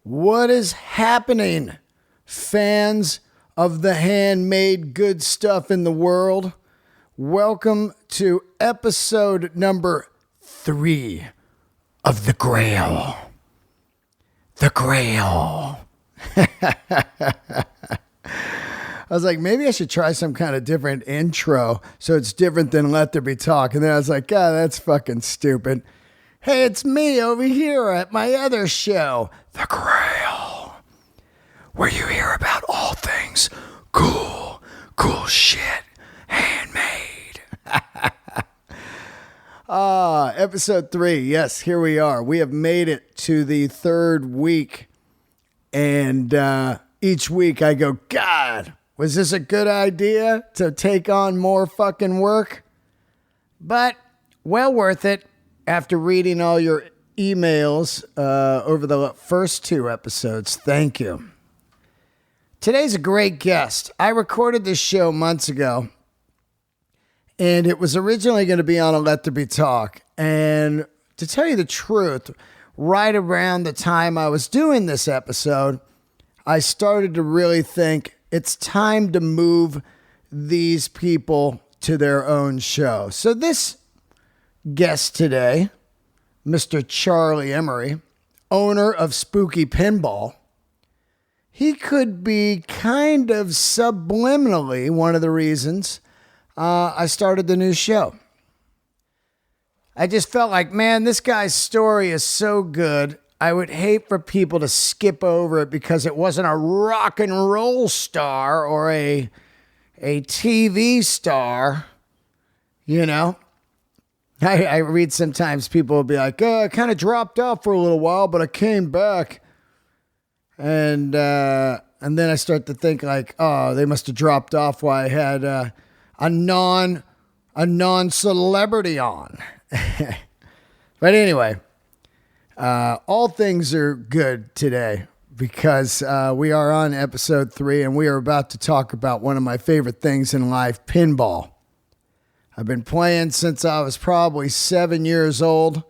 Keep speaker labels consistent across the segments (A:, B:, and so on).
A: What is happening, fans of the handmade good stuff in the world? Welcome to episode number 3 of the GRAIL. The GRAIL. I was like, maybe I should try some kind of different intro so it's different than Let There Be Talk. And then I was like, God, that's fucking stupid. Hey, it's me over here at my other show, The GRAIL, where you hear about all things cool shit, handmade. Episode 3. Yes, here we are. We have made it to the 3rd week. And each week I go, God, was this a good idea to take on more fucking work? But well worth it. After reading all your emails over the first 2 episodes, thank you. Today's a great guest. I recorded this show months ago, and it was originally going to be on a Let There Be Talk. And to tell you the truth, right around the time I was doing this episode, I started to really think it's time to move these people to their own show. So this guest today, Mr. Charlie Emery, owner of Spooky Pinball, he could be kind of subliminally one of the reasons I started the new show. I just felt like, man, this guy's story is so good. I would hate for people to skip over it because it wasn't a rock and roll star or a TV star, you know. I read sometimes people will be like, I kind of dropped off for a little while, but I came back. And then I start to think like, oh, they must have dropped off while I had a non-celebrity on. But anyway, all things are good today because we are on episode 3 and we are about to talk about one of my favorite things in life, pinball. I've been playing since I was probably 7 years old.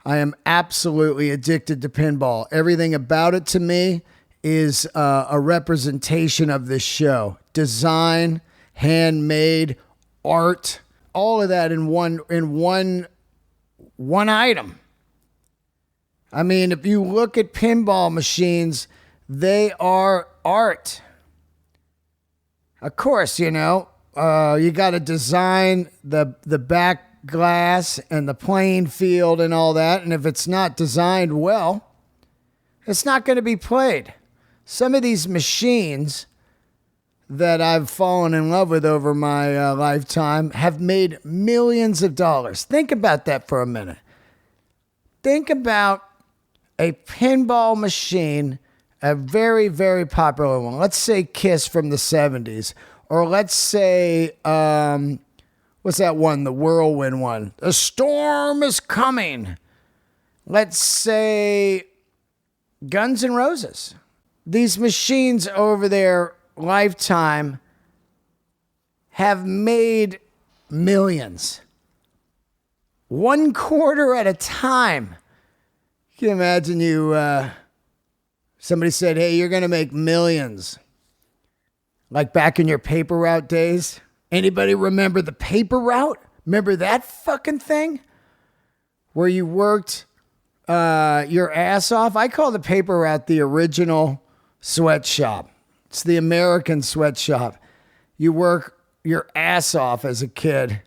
A: I am absolutely addicted to pinball. Everything about it to me is a representation of this show. Design, handmade, art, all of that in one item. I mean, if you look at pinball machines, they are art. Of course, you know. You got to design the back glass and the playing field and all that. And if it's not designed well, it's not going to be played. Some of these machines that I've fallen in love with over my lifetime have made millions of dollars. Think about that for a minute. Think about a pinball machine, a very, very popular one. Let's say Kiss from the 70s. Or let's say, what's that one? The whirlwind one. The storm is coming. Let's say Guns N' Roses. These machines over their lifetime have made millions. 1 quarter at a time. Can you imagine somebody said, hey, you're going to make millions. Like back in your paper route days. Anybody remember the paper route? Remember that fucking thing? Where you worked your ass off? I call the paper route the original sweatshop. It's the American sweatshop. You work your ass off as a kid.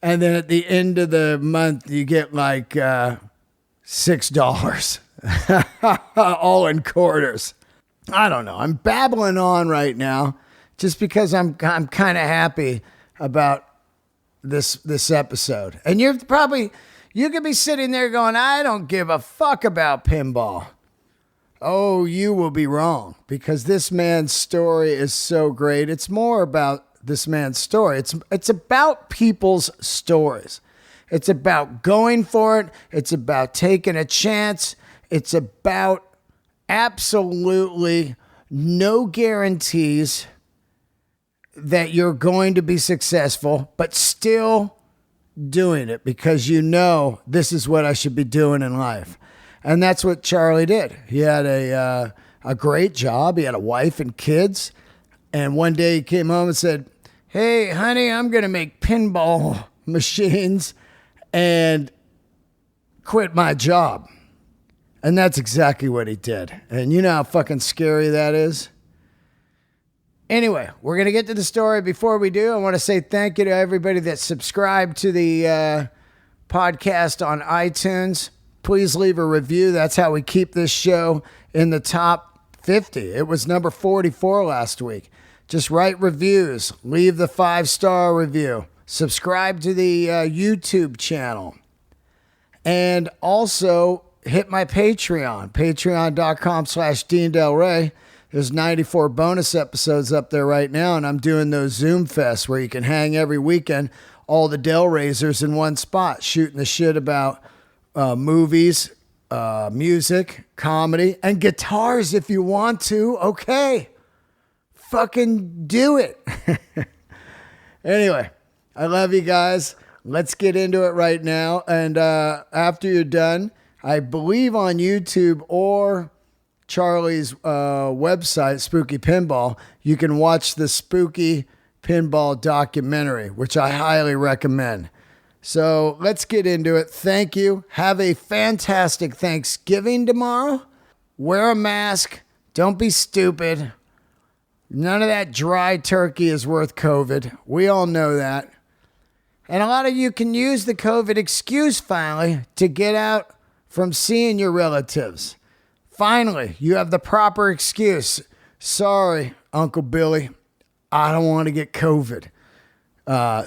A: And then at the end of the month, you get like $6. All in quarters. I don't know. I'm babbling on right now just because I'm kind of happy about this episode. And you could be sitting there going, I don't give a fuck about pinball. Oh, you will be wrong because this man's story is so great. It's more about this man's story. It's about people's stories. It's about going for it. It's about taking a chance. It's about absolutely no guarantees that you're going to be successful, but still doing it because you know this is what I should be doing in life. And that's what Charlie did. He had a great job. He had a wife and kids. And one day he came home and said, "Hey, honey, I'm going to make pinball machines and quit my job." And that's exactly what he did. And you know how fucking scary that is? Anyway, we're going to get to the story. Before we do, I want to say thank you to everybody that subscribed to the podcast on iTunes. Please leave a review. That's how we keep this show in the top 50. It was number 44 last week. Just write reviews. Leave the 5-star review. Subscribe to the YouTube channel. And also hit my Patreon, patreon.com/Dean Del Rey. There's 94 bonus episodes up there right now, and I'm doing those Zoom fests where you can hang every weekend, all the Del Raisers in one spot, shooting the shit about movies, music, comedy, and guitars if you want to. Okay. Fucking do it. Anyway, I love you guys. Let's get into it right now. And after you're done, I believe on YouTube or Charlie's website, Spooky Pinball, you can watch the Spooky Pinball documentary, which I highly recommend. So let's get into it. Thank you. Have a fantastic Thanksgiving tomorrow. Wear a mask. Don't be stupid. None of that dry turkey is worth COVID. We all know that. And a lot of you can use the COVID excuse finally to get out from seeing your relatives. Finally, you have the proper excuse. Sorry, Uncle Billy, I don't want to get COVID. / I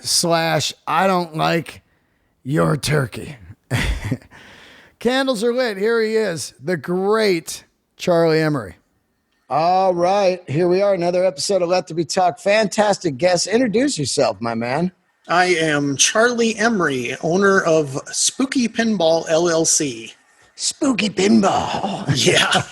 A: don't like your turkey. Candles are lit. Here he is, the great Charlie Emery. All right, here we are, another episode of Let There Be Talk. Fantastic guest. Introduce yourself, my man.
B: I am Charlie Emery, owner of Spooky Pinball LLC.
A: Spooky Pinball.
B: Yeah.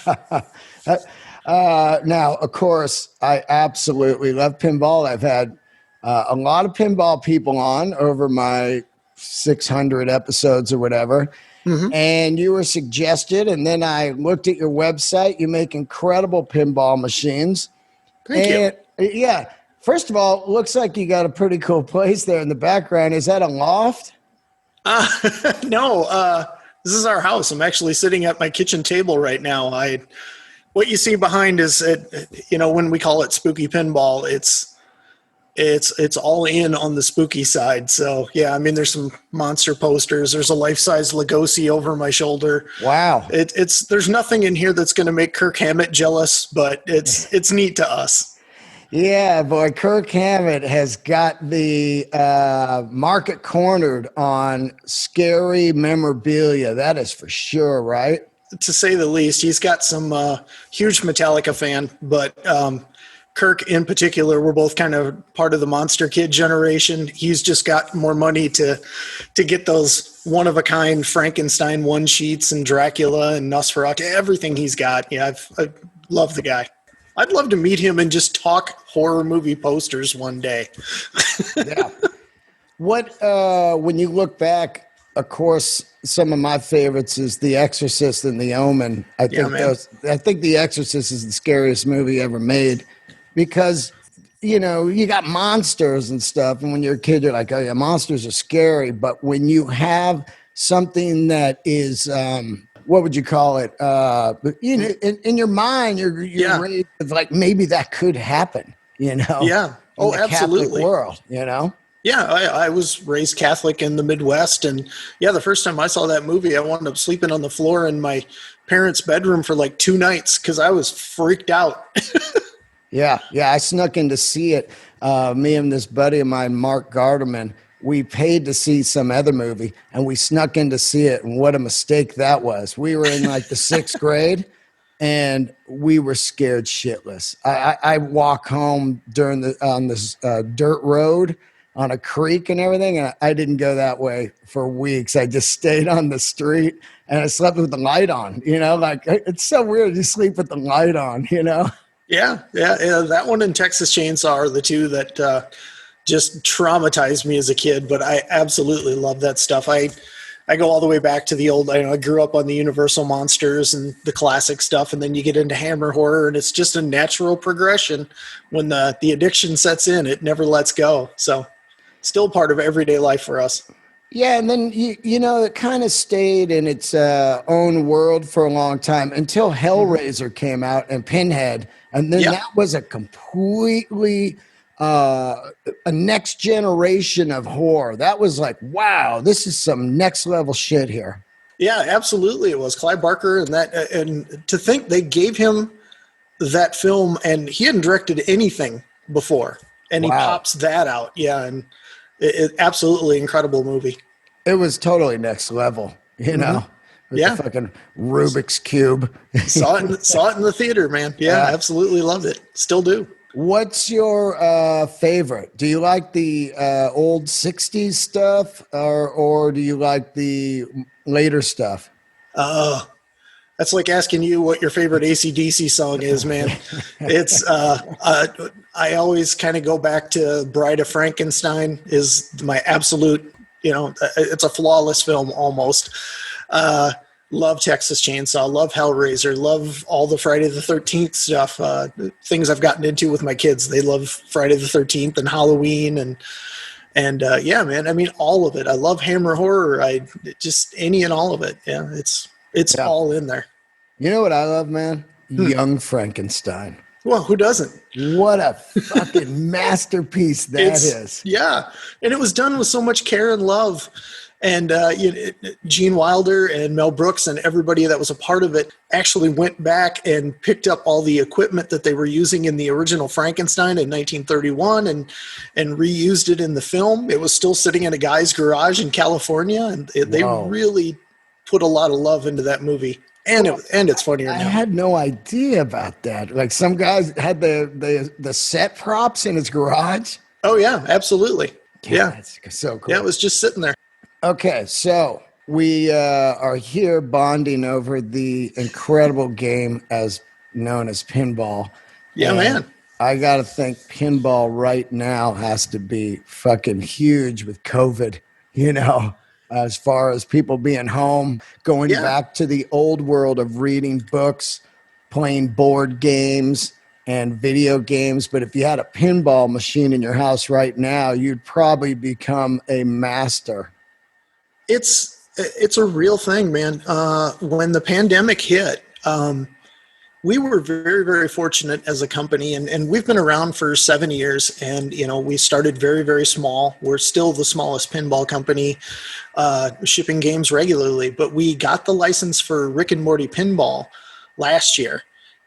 A: Now, of course, I absolutely love pinball. I've had a lot of pinball people on over my 600 episodes or whatever. Mm-hmm. And you were suggested, and then I looked at your website. You make incredible pinball machines.
B: Thank you.
A: Yeah. First of all, it looks like you got a pretty cool place there in the background. Is that a loft?
B: No, this is our house. I'm actually sitting at my kitchen table right now. What you see behind is, when we call it Spooky Pinball, it's all in on the spooky side. So yeah, I mean, there's some monster posters. There's a life-size Lugosi over my shoulder.
A: Wow.
B: There's nothing in here that's going to make Kirk Hammett jealous, but it's neat to us.
A: Yeah, boy, Kirk Hammett has got the market cornered on scary memorabilia. That is for sure, right?
B: To say the least. He's got some huge Metallica fan, but Kirk in particular, we're both kind of part of the Monster Kid generation. He's just got more money to get those one-of-a-kind Frankenstein one-sheets and Dracula and Nosferatu, everything he's got. Yeah, I love the guy. I'd love to meet him and just talk horror movie posters one day.
A: Yeah. What, when you look back, of course, some of my favorites is The Exorcist and The Omen. I think The Exorcist is the scariest movie ever made because, you got monsters and stuff. And when you're a kid, you're like, oh yeah, monsters are scary. But when you have something that is, what would you call it? In your mind, you're raised with like maybe that could happen.
B: Yeah. Oh,
A: in the
B: absolutely.
A: Catholic world.
B: Yeah, I was raised Catholic in the Midwest, and yeah, the first time I saw that movie, I wound up sleeping on the floor in my parents' bedroom for like 2 nights because I was freaked out.
A: Yeah, I snuck in to see it. Me and this buddy of mine, Mark Garderman, we paid to see some other movie, and we snuck in to see it, and what a mistake that was. We were in like the 6th grade, and we were scared shitless. I walk home on this dirt road on a creek and everything, and I didn't go that way for weeks. I just stayed on the street, and I slept with the light on. Like it's so weird. You sleep with the light on.
B: Yeah. That one and Texas Chainsaw are the two that just traumatized me as a kid, but I absolutely love that stuff. I I go all the way back to the old, I grew up on the Universal monsters and the classic stuff, and then you get into Hammer horror, and it's just a natural progression. When the addiction sets in, it never lets go. So still part of everyday life for us.
A: Yeah, and then it kind of stayed in its own world for a long time until Hellraiser came out and Pinhead, and then that was a completely a next generation of horror. That was like, wow, this is some next level shit here.
B: Yeah, absolutely, it was Clive Barker, and to think they gave him that film, and he hadn't directed anything before, and he pops that out. Yeah, and it absolutely incredible movie.
A: It was totally next level, with the fucking Rubik's Cube.
B: saw it in the theater, man. Yeah, absolutely loved it. Still do.
A: What's your favorite? Do you like the old 60s stuff or do you like the later stuff?
B: That's like asking you what your favorite AC/DC song is, man. It's I always kind of go back to Bride of Frankenstein is my absolute, it's a flawless film almost. Love Texas Chainsaw, love Hellraiser, love all the Friday the 13th stuff, things I've gotten into with my kids. They love Friday the 13th and Halloween and yeah, man, I mean, all of it. I love Hammer horror. Just any and all of it. Yeah, it's all in there.
A: You know what I love, man? Young Frankenstein.
B: Well, who doesn't?
A: What a fucking masterpiece that is.
B: Yeah, and it was done with so much care and love. And Gene Wilder and Mel Brooks and everybody that was a part of it actually went back and picked up all the equipment that they were using in the original Frankenstein in 1931 and reused it in the film. It was still sitting in a guy's garage in California, and they really put a lot of love into that movie. And it's funnier now.
A: I had no idea about that. Like some guys had the set props in his garage.
B: Oh yeah, absolutely. Yeah,
A: that's so cool.
B: Yeah, it was just sitting there.
A: Okay, so we are here bonding over the incredible game as known as pinball.
B: Yeah, man.
A: I got to think pinball right now has to be fucking huge with COVID, as far as people being home, going back to the old world of reading books, playing board games and video games. But if you had a pinball machine in your house right now, you'd probably become a master.
B: It's a real thing, man. When the pandemic hit, we were very, very fortunate as a company, and we've been around for 7 years, and, we started very, very small. We're still the smallest pinball company, shipping games regularly, but we got the license for Rick and Morty Pinball last year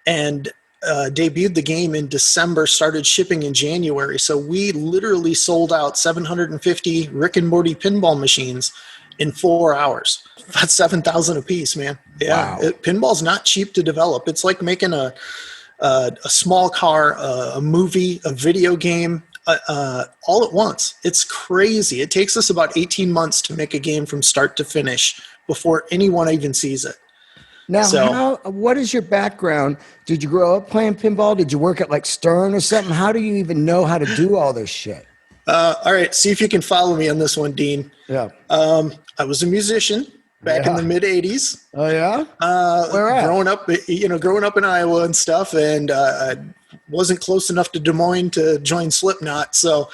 B: and debuted the game in December, started shipping in January. So we literally sold out 750 Rick and Morty pinball machines in 4 hours. That's 7,000 a piece, man. Yeah. Wow. Pinball's not cheap to develop. It's like making a small car, a movie, a video game, all at once. It's crazy. It takes us about 18 months to make a game from start to finish before anyone even sees it.
A: Now, what is your background? Did you grow up playing pinball? Did you work at like Stern or something? How do you even know how to do all this shit?
B: All right. See if you can follow me on this one, Dean.
A: Yeah.
B: I was a musician back in the mid 80s.
A: Oh yeah.
B: Where at? Growing up in Iowa and stuff, and I wasn't close enough to Des Moines to join Slipknot, so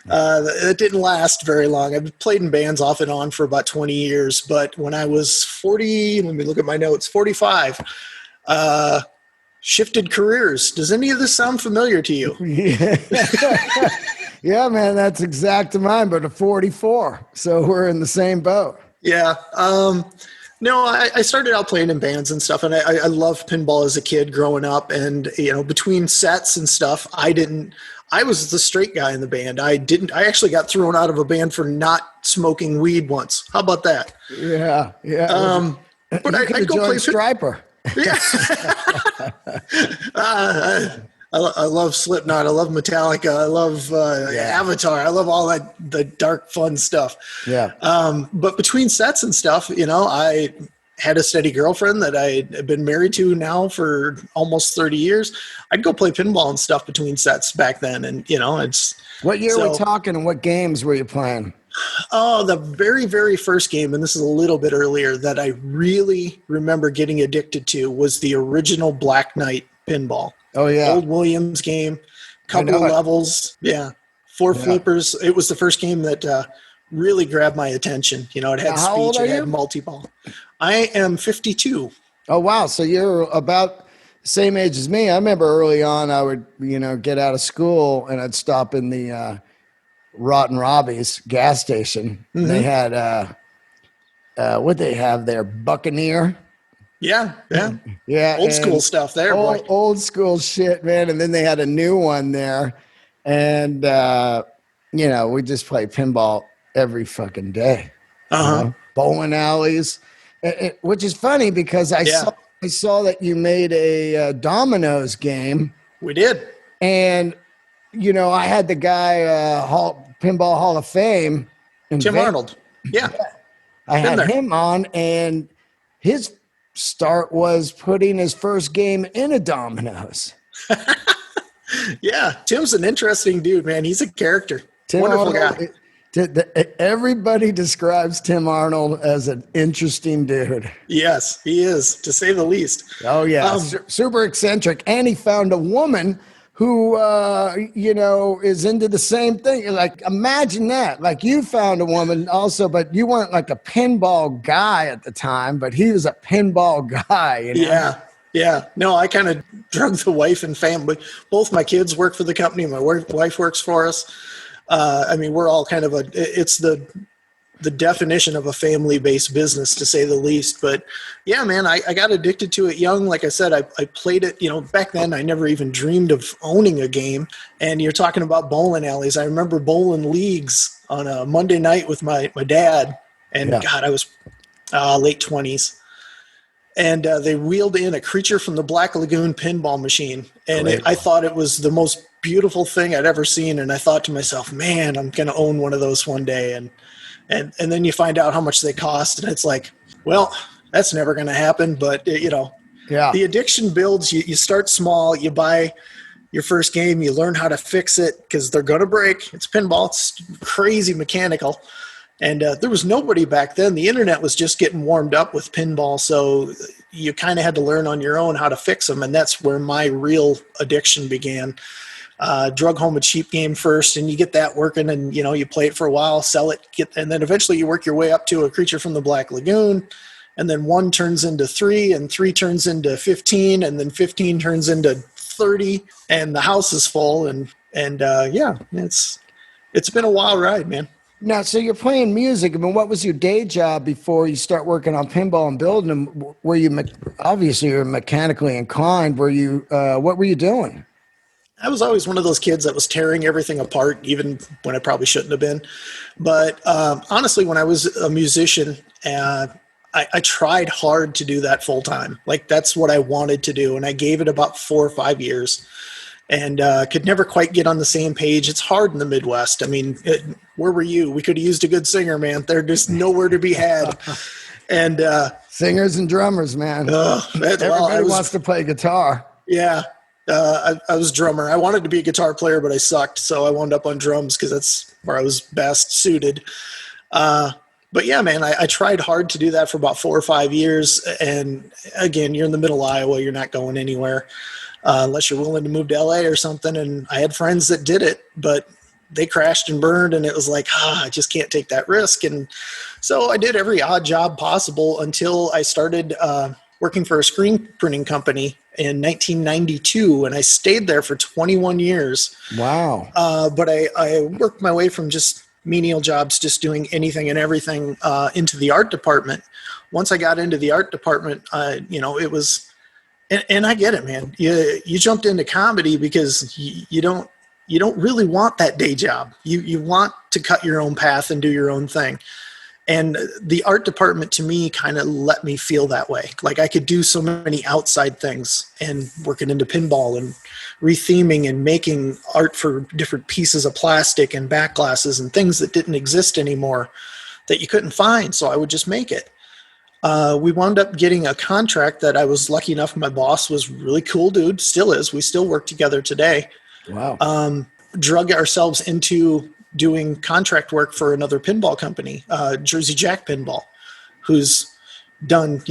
B: it didn't last very long. I've played in bands off and on for about 20 years, but when I was 40, let me look at my notes, 45, shifted careers. Does any of this sound familiar to you?
A: Yeah. Yeah, man, that's exact to mine, but a 44. So we're in the same boat.
B: Yeah. No, I started out playing in bands and stuff, and I loved pinball as a kid growing up. And, between sets and stuff, I was the straight guy in the band. I actually got thrown out of a band for not smoking weed once. How about that?
A: Yeah. Yeah.
B: But I'd go play
A: Striper.
B: Yeah. I love Slipknot. I love Metallica. I love Avatar. I love all the dark, fun stuff.
A: Yeah.
B: But between sets and stuff, I had a steady girlfriend that I'd been married to now for almost 30 years. I'd go play pinball and stuff between sets back then. And, it's...
A: What year are we talking and what games were you playing?
B: Oh, the very, very first game, and this is a little bit earlier, that I really remember getting addicted to was the original Black Knight pinball.
A: Oh yeah,
B: Old Williams game,
A: I
B: couple
A: know
B: of
A: it.
B: levels. Yeah. Four
A: Yeah.
B: flippers. It was the first game that really grabbed my attention. You know, it
A: Now,
B: had
A: how old
B: speech,
A: are
B: it had
A: you?
B: multi-ball. I am 52.
A: Oh wow, so you're about the same age as me. I remember early on, I would get out of school and I'd stop in the Rotten Robbie's gas station. They
B: Mm-hmm.
A: had what they have there, Buccaneer.
B: Yeah. Yeah.
A: Yeah,
B: Old school
A: and
B: stuff there, boy.
A: old school shit, man. And then they had a new one there, and we just play pinball every fucking day.
B: Uh-huh.
A: Bowling alleys, which is funny because
B: Yeah.
A: I saw that you made a Domino's game,
B: We did.
A: and I had the guy Pinball Hall of Fame in
B: Tim
A: Vegas.
B: Arnold. Yeah.
A: I had
B: there.
A: him on, and his start was putting his first game in a Domino's.
B: Yeah. Tim's an interesting dude, man. He's a character.
A: Tim
B: Wonderful
A: Arnold,
B: guy.
A: everybody describes Tim Arnold as an interesting dude.
B: Yes, he is, to say the least.
A: Oh yeah, super eccentric, and he found a woman who is into the same thing. Like, imagine that. Like, you found a woman also, but you weren't like a pinball guy at the time, but he was a pinball guy.
B: Yeah. Yeah. No, I kind of drug the wife and family. Both my kids work for the company. My wife works for us. I mean, we're all kind of it's the definition of a family-based business, to say the least. But yeah, man, I got addicted to it young. Like I said, I played it, back then I never even dreamed of owning a game. And you're talking about bowling alleys. I remember bowling leagues on a Monday night with my dad. And
A: Yeah.
B: God, I was late 20s. And they wheeled in a Creature from the Black Lagoon pinball machine. And I thought it was the most beautiful thing I'd ever seen. And I thought to myself, man, I'm going to own one of those one day. And then you find out how much they cost. And it's like, well, that's never going to happen. But,
A: Yeah.
B: the addiction builds. You start small. You buy your first game. You learn how to fix it because they're going to break. It's pinball. It's crazy mechanical. And there was nobody back then. The internet was just getting warmed up with pinball. So you kind of had to learn on your own how to fix them. And that's where my real addiction began. Drug home a cheap game first, and you get that working, and you play it for a while, sell it, and then eventually you work your way up to a Creature from the Black Lagoon, and then 1 turns into 3, and 3 turns into 15, and then 15 turns into 30, and the house is full, and yeah, it's been a wild ride, man.
A: Now, so you're playing music. I mean, what was your day job before you start working on pinball and building them? Were you obviously you're mechanically inclined? Were you? What were you doing?
B: I was always one of those kids that was tearing everything apart, even when I probably shouldn't have been. But honestly, when I was a musician, I tried hard to do that full time. Like, that's what I wanted to do. And I gave it about 4 or 5 years and could never quite get on the same page. It's hard in the Midwest. I mean, where were you? We could have used a good singer, man. They're just nowhere to be had. And
A: singers and drummers, man. Everybody wants to play guitar.
B: Yeah. I was a drummer. I wanted to be a guitar player, but I sucked. So I wound up on drums because that's where I was best suited. But yeah, man, I tried hard to do that for about 4 or 5 years. And again, you're in the middle of Iowa. You're not going anywhere unless you're willing to move to LA or something. And I had friends that did it, but they crashed and burned. And it was like, I just can't take that risk. And so I did every odd job possible until I started working for a screen printing company in 1992, and I stayed there for 21 years.
A: Wow.
B: But I worked my way from just menial jobs, just doing anything and everything, into the art department. Once I got into the art department, it was, and I get it, man. You jumped into comedy because you don't really want that day job. You want to cut your own path and do your own thing. And the art department to me kind of let me feel that way. Like, I could do so many outside things, and working into pinball and retheming and making art for different pieces of plastic and back glasses and things that didn't exist anymore that you couldn't find. So I would just make it. We wound up getting a contract that I was lucky enough. My boss was a really cool dude, still is. We still work together today.
A: Wow.
B: Drug ourselves into doing contract work for another pinball company, Jersey Jack Pinball, who's done,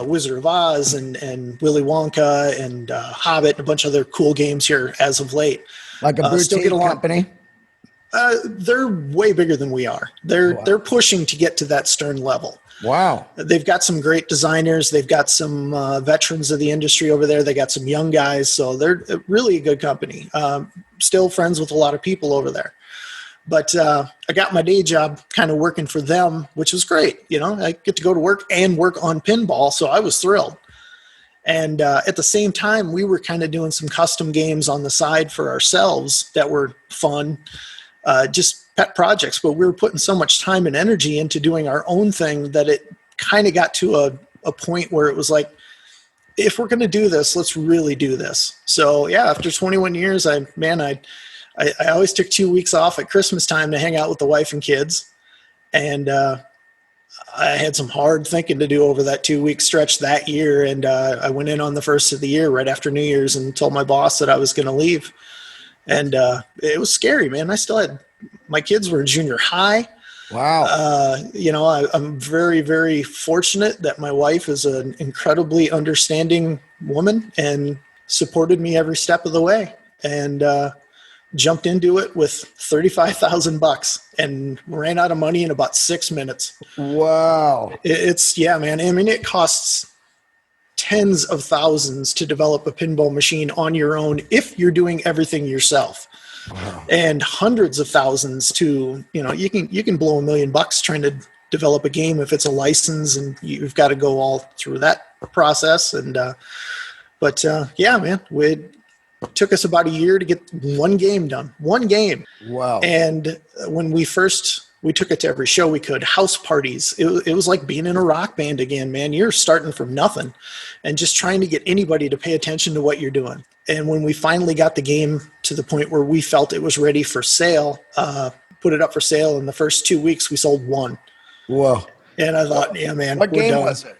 B: Wizard of Oz and Willy Wonka and Hobbit and a bunch of other cool games here as of late.
A: Like a boutique
B: still get along.
A: company?
B: They're way bigger than we are. They're pushing to get to that Stern level.
A: Wow.
B: They've got some great designers. They've got some veterans of the industry over there. They got some young guys. So they're really a good company. Still friends with a lot of people over there. But I got my day job kind of working for them, which was great. I get to go to work and work on pinball. So I was thrilled. And at the same time, we were kind of doing some custom games on the side for ourselves that were fun, just pet projects. But we were putting so much time and energy into doing our own thing that it kind of got to a point where it was like, if we're going to do this, let's really do this. So yeah, after 21 years, I always took 2 weeks off at Christmas time to hang out with the wife and kids. And I had some hard thinking to do over that 2 week stretch that year. And I went in on the first of the year right after New Year's and told my boss that I was going to leave. And it was scary, man. I still had, my kids were in junior high.
A: Wow.
B: I'm very, very fortunate that my wife is an incredibly understanding woman and supported me every step of the way. And jumped into it with $35,000 and ran out of money in about 6 minutes.
A: Wow.
B: Yeah, man. I mean, it costs tens of thousands to develop a pinball machine on your own if you're doing everything yourself. Wow. And hundreds of thousands to, you can blow $1 million trying to develop a game if it's a license, and you've got to go all through that process. And, yeah, man, it took us about a year to get one game done. One game.
A: Wow.
B: And when we took it to every show we could, house parties. It was like being in a rock band again, man. You're starting from nothing and just trying to get anybody to pay attention to what you're doing. And when we finally got the game to the point where we felt it was ready for sale, put it up for sale, in the first 2 weeks, we sold one.
A: Whoa.
B: And I thought, yeah, man,
A: what
B: we're
A: game
B: done.
A: was it?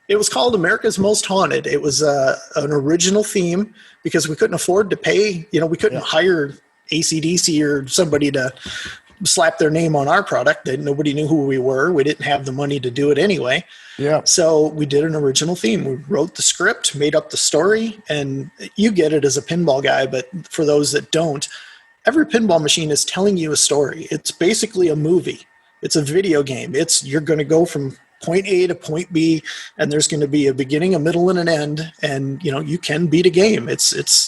B: It was called America's Most Haunted. It was an original theme because we couldn't afford to pay, we couldn't hire AC/DC or somebody to slap their name on our product. Nobody knew who we were. We didn't have the money to do it anyway.
A: Yeah.
B: So we did an original theme. We wrote the script, made up the story, and you get it as a pinball guy, but for those that don't, every pinball machine is telling you a story. It's basically a movie. It's a video game. You're going to go from point A to point B, and there's going to be a beginning, a middle, and an end. And, you can beat a game. It's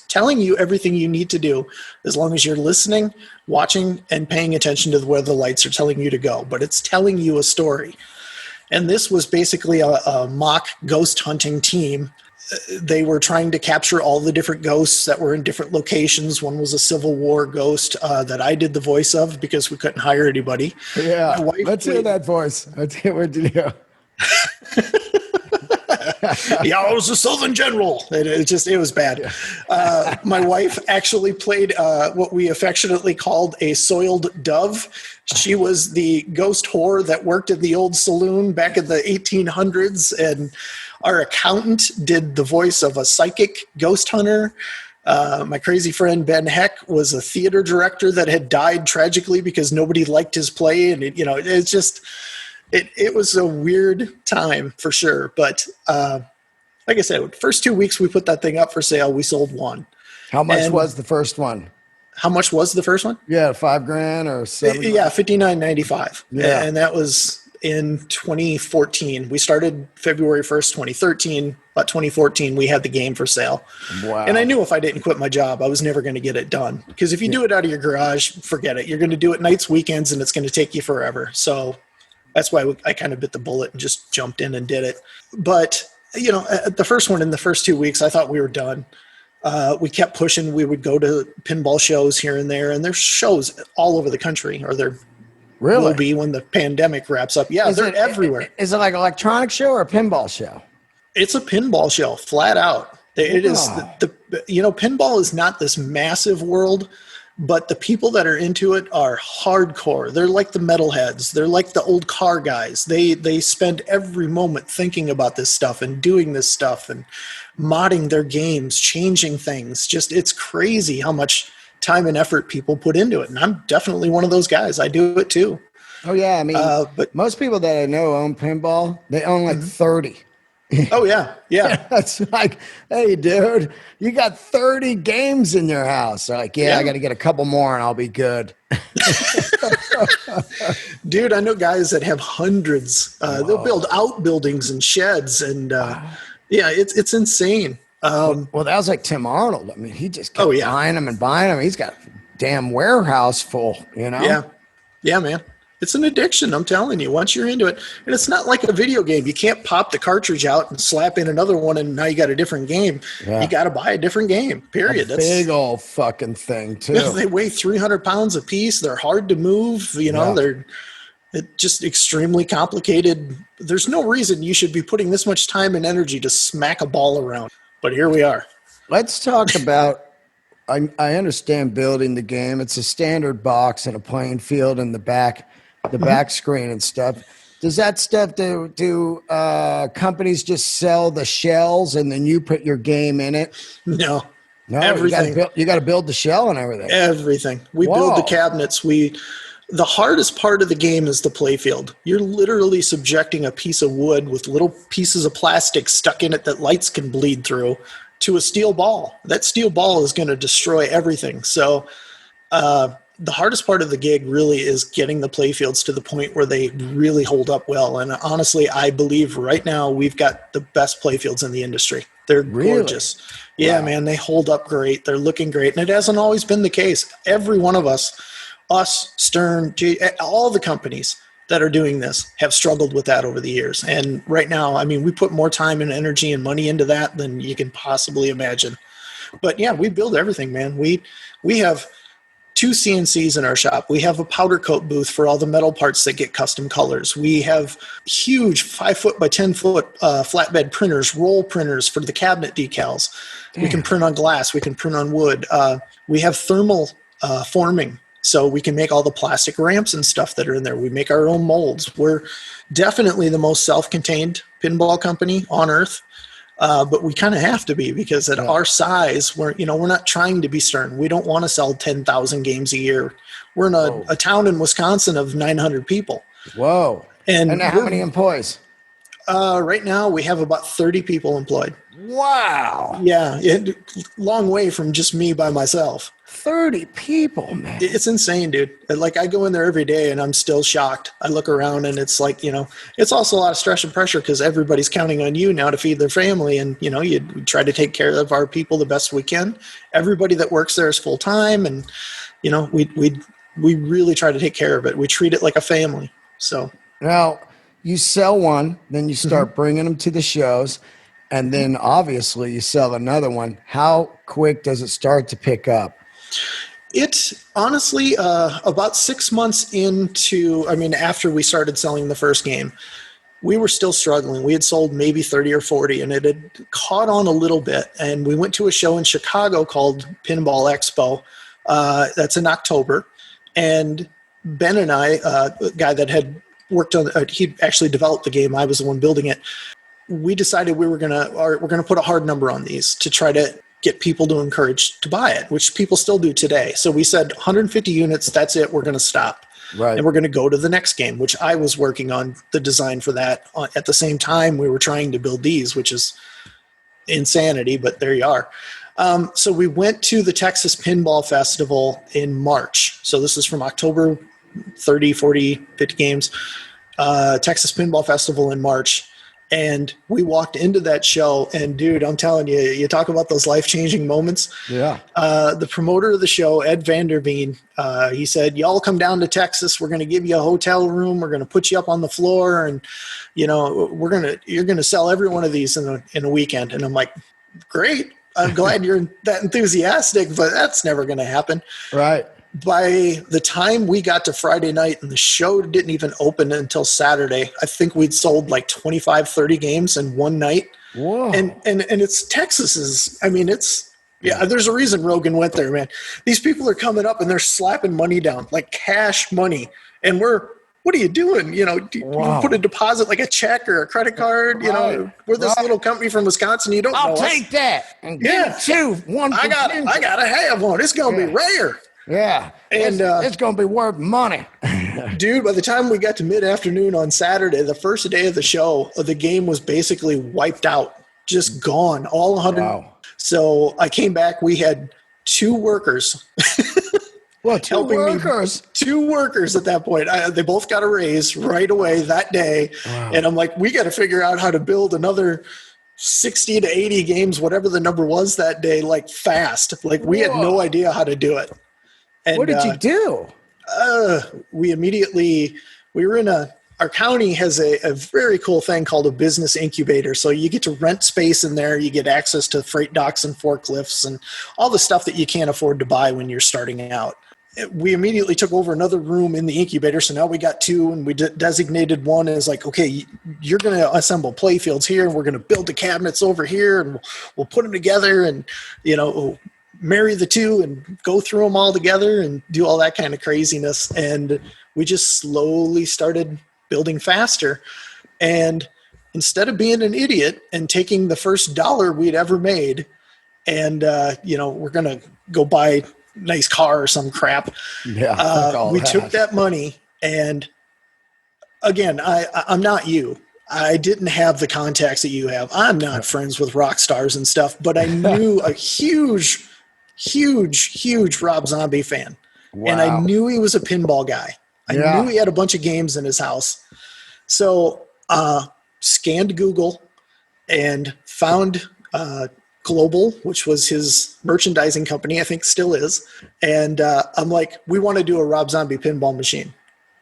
B: telling you everything you need to do as long as you're listening, watching, and paying attention to where the lights are telling you to go. But it's telling you a story. And this was basically a mock ghost hunting team. They were trying to capture all the different ghosts that were in different locations. One was a Civil War ghost that I did the voice of because we couldn't hire anybody.
A: Yeah, let's hear that voice. Let's hear what you do.
B: Yeah, I was a Southern general. It was bad. My wife actually played what we affectionately called a soiled dove. She was the ghost whore that worked in the old saloon back in the 1800s, and our accountant did the voice of a psychic ghost hunter. My crazy friend Ben Heck was a theater director that had died tragically because nobody liked his play, and it was a weird time for sure. But like I said, first 2 weeks we put that thing up for sale. We sold one.
A: How much was the first one?
B: How much was the first one?
A: Yeah, $5,000 or $7,000.
B: Yeah, $59.95.
A: Yeah,
B: and that was in 2014. We started February 1st, 2013. About 2014, we had the game for sale.
A: Wow.
B: And I knew if I didn't quit my job, I was never going to get it done. Because if you do it out of your garage, forget it. You're going to do it nights, weekends, and it's going to take you forever. So that's why I kind of bit the bullet and just jumped in and did it. But, the first one, in the first 2 weeks, I thought we were done. We kept pushing. We would go to pinball shows here and there, and there's shows all over the country, or there will be when the pandemic wraps up. Yeah, they're everywhere.
A: Is it like an electronic show or a pinball show?
B: It's a pinball show, flat out. It is pinball is not this massive world, but the people that are into it are hardcore. They're like the metalheads. They're like the old car guys. They spend every moment thinking about this stuff and doing this stuff and modding their games, changing things. Just, it's crazy how much time and effort people put into it. And I'm definitely one of those guys. I do it too.
A: Oh yeah, I mean,
B: But
A: most people that I know own pinball. They own like 30.
B: oh yeah, yeah.
A: That's like, hey, dude, you got 30 games in your house. They're like, yeah, I got to get a couple more and I'll be good.
B: Dude, I know guys that have hundreds. They'll build outbuildings and sheds, and yeah, it's insane.
A: Well, that was like Tim Arnold. I mean, he just kept buying them and buying them. He's got a damn warehouse full, you know?
B: Yeah. Yeah, man. It's an addiction, I'm telling you, once you're into it. And it's not like a video game. You can't pop the cartridge out and slap in another one and now you got a different game. Yeah. You got to buy a different game, period.
A: That's big old fucking thing, too.
B: Yeah, they weigh 300 pounds a piece. They're hard to move. You know, they're just extremely complicated. There's no reason you should be putting this much time and energy to smack a ball around. But here we are.
A: Let's talk about, I understand building the game. It's a standard box and a playing field in the back screen and stuff. Does that stuff do companies just sell the shells and then you put your game in it?
B: No,
A: everything. You got to build the shell and everything.
B: Everything. We build the cabinets. The hardest part of the game is the playfield. You're literally subjecting a piece of wood with little pieces of plastic stuck in it that lights can bleed through to a steel ball. That steel ball is going to destroy everything. So the hardest part of the gig really is getting the playfields to the point where they really hold up well. And honestly, I believe right now we've got the best playfields in the industry. They're gorgeous. Yeah, man, they hold up great. They're looking great. And it hasn't always been the case. Every one of us, Stern, all the companies that are doing this have struggled with that over the years. And right now, I mean, we put more time and energy and money into that than you can possibly imagine. But yeah, we build everything, man. We have 2 CNCs in our shop. We have a powder coat booth for all the metal parts that get custom colors. We have huge 5-foot by 10-foot flatbed printers, roll printers for the cabinet decals. Damn. We can print on glass. We can print on wood. We have thermal forming, so we can make all the plastic ramps and stuff that are in there. We make our own molds. We're definitely the most self-contained pinball company on earth. But we kind of have to be, because at our size, we're not trying to be Stern. We don't want to sell 10,000 games a year. We're in a town in Wisconsin of 900 people.
A: Whoa. And how many employees?
B: Right now we have about 30 people employed.
A: Wow.
B: Yeah. Long way from just me by myself.
A: 30 people, man.
B: It's insane, dude. Like, I go in there every day and I'm still shocked. I look around and it's like, it's also a lot of stress and pressure because everybody's counting on you now to feed their family. And, we try to take care of our people the best we can. Everybody that works there is full time. And, we really try to take care of it. We treat it like a family. So
A: now you sell one, then you start bringing them to the shows. And then obviously you sell another one. How quick does it start to pick up?
B: It's honestly about 6 months after we started selling the first game, we were still struggling. We had sold maybe 30 or 40 and it had caught on a little bit. And we went to a show in Chicago called Pinball Expo. That's in October. And Ben and I, a guy that had worked on, he actually developed the game. I was the one building it. We decided we're going to put a hard number on these to try to get people to encourage to buy it, which people still do today. So we said 150 units, that's it, we're going to stop. Right. And we're going to go to the next game, which I was working on the design for that. At the same time, we were trying to build these, which is insanity, but there you are. So we went to the Texas Pinball Festival in March. So this is from October 30, 40, 50 games. Texas Pinball Festival in March. And we walked into that show, and dude, I'm telling you, you talk about those life-changing moments. Yeah. The promoter of the show, Ed Vanderveen, he said, "Y'all come down to Texas. We're going to give you a hotel room. We're going to put you up on the floor, and you're going to sell every one of these in a weekend." And I'm like, "Great. I'm glad you're that enthusiastic, but that's never going to happen." Right. By the time we got to Friday night and the show didn't even open until Saturday, I think we'd sold like 25, 30 games in one night. Whoa. And it's Texas's, there's a reason Rogan went there, man. These people are coming up and they're slapping money down, like cash money. And we're what are you doing? You know, do you put a deposit like a check or a credit card? You know, we're this little company from Wisconsin. You don't know
A: I'll take that and give it two. One.
B: I gotta have one. It's gonna be rare.
A: Yeah, and it's gonna be worth money.
B: Dude, by the time we got to mid-afternoon on Saturday, the first day of the show, the game was basically wiped out, just gone, all 100. Wow. So I came back. We had 2 workers.
A: Well, two
B: workers at that point. They both got a raise right away that day. Wow. And I'm like, we got to figure out how to build another 60 to 80 games, whatever the number was that day, like fast. Like we had no idea how to do it. And,
A: what did you do?
B: We were in our county has a very cool thing called a business incubator. So you get to rent space in there. You get access to freight docks and forklifts and all the stuff that you can't afford to buy when you're starting out. We immediately took over another room in the incubator. So now we got 2, and we designated one as like, okay, you're going to assemble play fields here, and we're going to build the cabinets over here, and we'll put them together, and, you know, marry the 2 and go through them all together and do all that kind of craziness. And we just slowly started building faster. And instead of being an idiot and taking the first dollar we'd ever made and, you know, we're going to go buy nice car or some crap. Yeah, we took that money, and again, I'm not you. I didn't have the contacts that you have. I'm not friends with rock stars and stuff, but I knew a huge Rob Zombie fan. Wow. And I knew he was a pinball guy. I knew he had a bunch of games in his house. So scanned Google and found Global, which was his merchandising company, I think still is. And I'm like, we want to do a Rob Zombie pinball machine.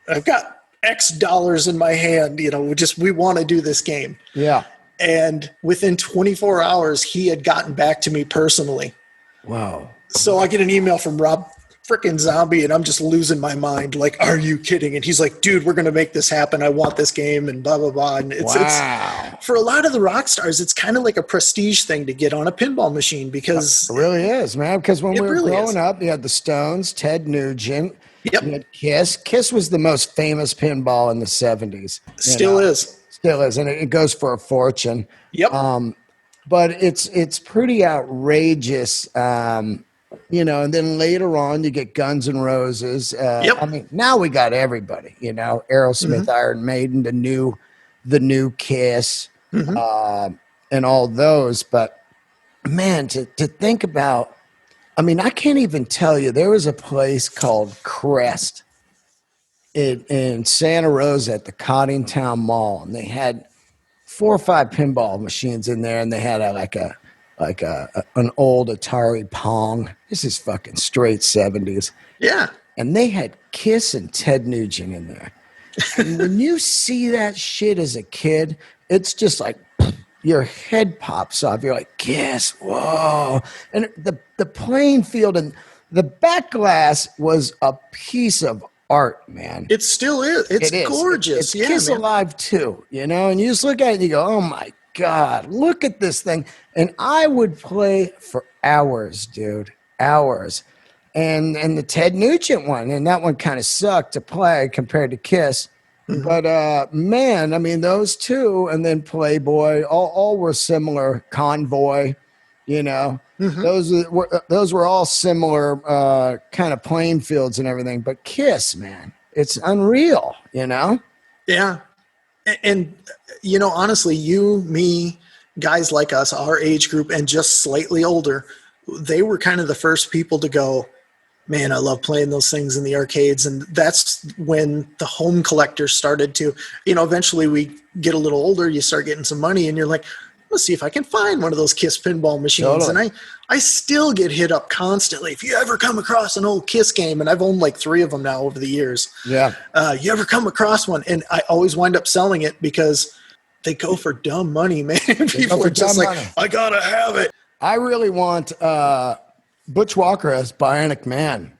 B: I've got X dollars in my hand, you know, we want to do this game.
A: Yeah.
B: And within 24 hours, he had gotten back to me personally.
A: Wow.
B: So I get an email from Rob freaking Zombie, and I'm just losing my mind. Like, are you kidding? And he's like, dude, we're going to make this happen. I want this game, and blah, blah, blah. And it's for a lot of the rock stars, it's kind of like a prestige thing to get on a pinball machine because
A: it really is, man. Because when we were growing up, you had the Stones, Ted Nugent, you had Kiss. Kiss was the most famous pinball in the 70s.
B: Still is.
A: And it goes for a fortune.
B: Yep.
A: But it's pretty outrageous. You know, and then later on you get Guns N' Roses. I mean, now we got everybody, you know, Aerosmith, Iron Maiden, the new Kiss, and all those. But man, to think about, I mean, I can't even tell you, there was a place called Crest in Santa Rosa at the Cottingtown Mall, and they had 4 or 5 pinball machines in there, and they had an old Atari Pong. This is fucking straight 70s.
B: Yeah.
A: And they had Kiss and Ted Nugent in there. And when you see that shit as a kid, it's just like your head pops off. You're like, Kiss, whoa. And the playing field and the back glass was a piece of art, man.
B: It still is. It's gorgeous.
A: It's Kiss Alive too, you know? And you just look at it and you go, oh my God, look at this thing. And I would play for hours, dude, hours. And the Ted Nugent one, and that one kind of sucked to play compared to Kiss. But man, I mean, those two, and then Playboy, all were similar. Convoy, you know, those were all similar kind of playing fields and everything. But Kiss, man, it's unreal, you know?
B: Yeah. And, you know, honestly, you, me, guys like us, our age group, and just slightly older, they were kind of the first people to go, man, I love playing those things in the arcades. And that's when the home collectors started to, you know, eventually we get a little older, you start getting some money, and you're like, let's see if I can find one of those Kiss pinball machines. Totally. And I still get hit up constantly. If you ever come across an old Kiss game, and I've owned like 3 of them now over the years. Yeah. You ever come across one? And I always wind up selling it because they go for dumb money, man. People are just like, I got to have it.
A: I really want Butch Walker as Bionic Man.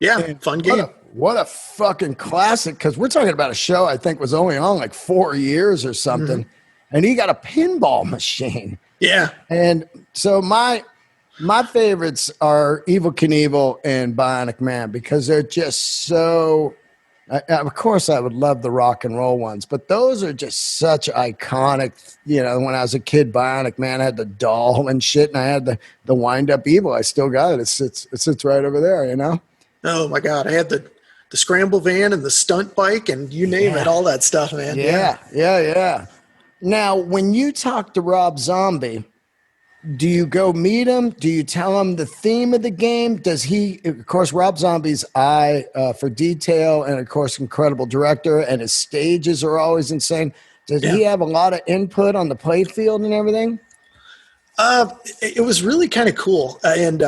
B: Yeah, and fun game.
A: What a fucking classic, because we're talking about a show I think was only on like 4 years or something. And he got a pinball machine.
B: Yeah.
A: And so my favorites are Evel Knievel and Bionic Man because they're just so, Of course, I would love the rock and roll ones, but those are just such iconic. You know, when I was a kid, Bionic Man had the doll and shit, and I had the wind up evil. I still got it. It sits right over there. You know.
B: Oh my God, I had the scramble van and the stunt bike and you name it, all that stuff, man.
A: Yeah. Now, when you talk to Rob Zombie, do you go meet him? Do you tell him the theme of the game? Does he, of course, Rob Zombie's eye for detail and, of course, incredible director, and his stages are always insane. Does he have a lot of input on the play field and everything?
B: It was really kind of cool. And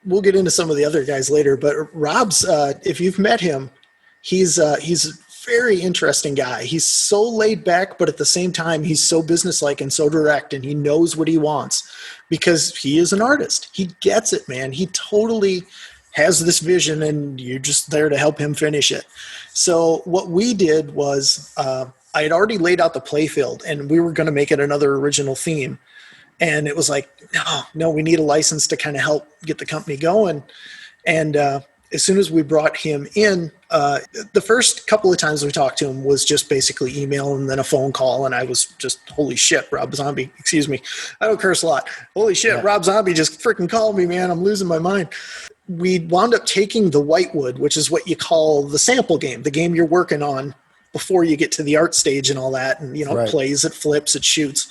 B: we'll get into some of the other guys later, but Rob's, if you've met him, he's a very interesting guy. He's so laid back, but at the same time, he's so businesslike and so direct, and he knows what he wants because he is an artist. He gets it, man. He totally has this vision, and you're just there to help him finish it. So what we did was I had already laid out the playfield, and we were going to make it another original theme. And it was like, no, we need a license to kind of help get the company going. And as soon as we brought him in, the first couple of times we talked to him was just basically email and then a phone call. And I was just, holy shit, Rob Zombie, excuse me. I don't curse a lot. Holy shit, yeah. Rob Zombie just freaking called me, man. I'm losing my mind. We wound up taking the Whitewood, which is what you call the sample game, the game you're working on before you get to the art stage and all that. And, you know, It plays, it flips, it shoots.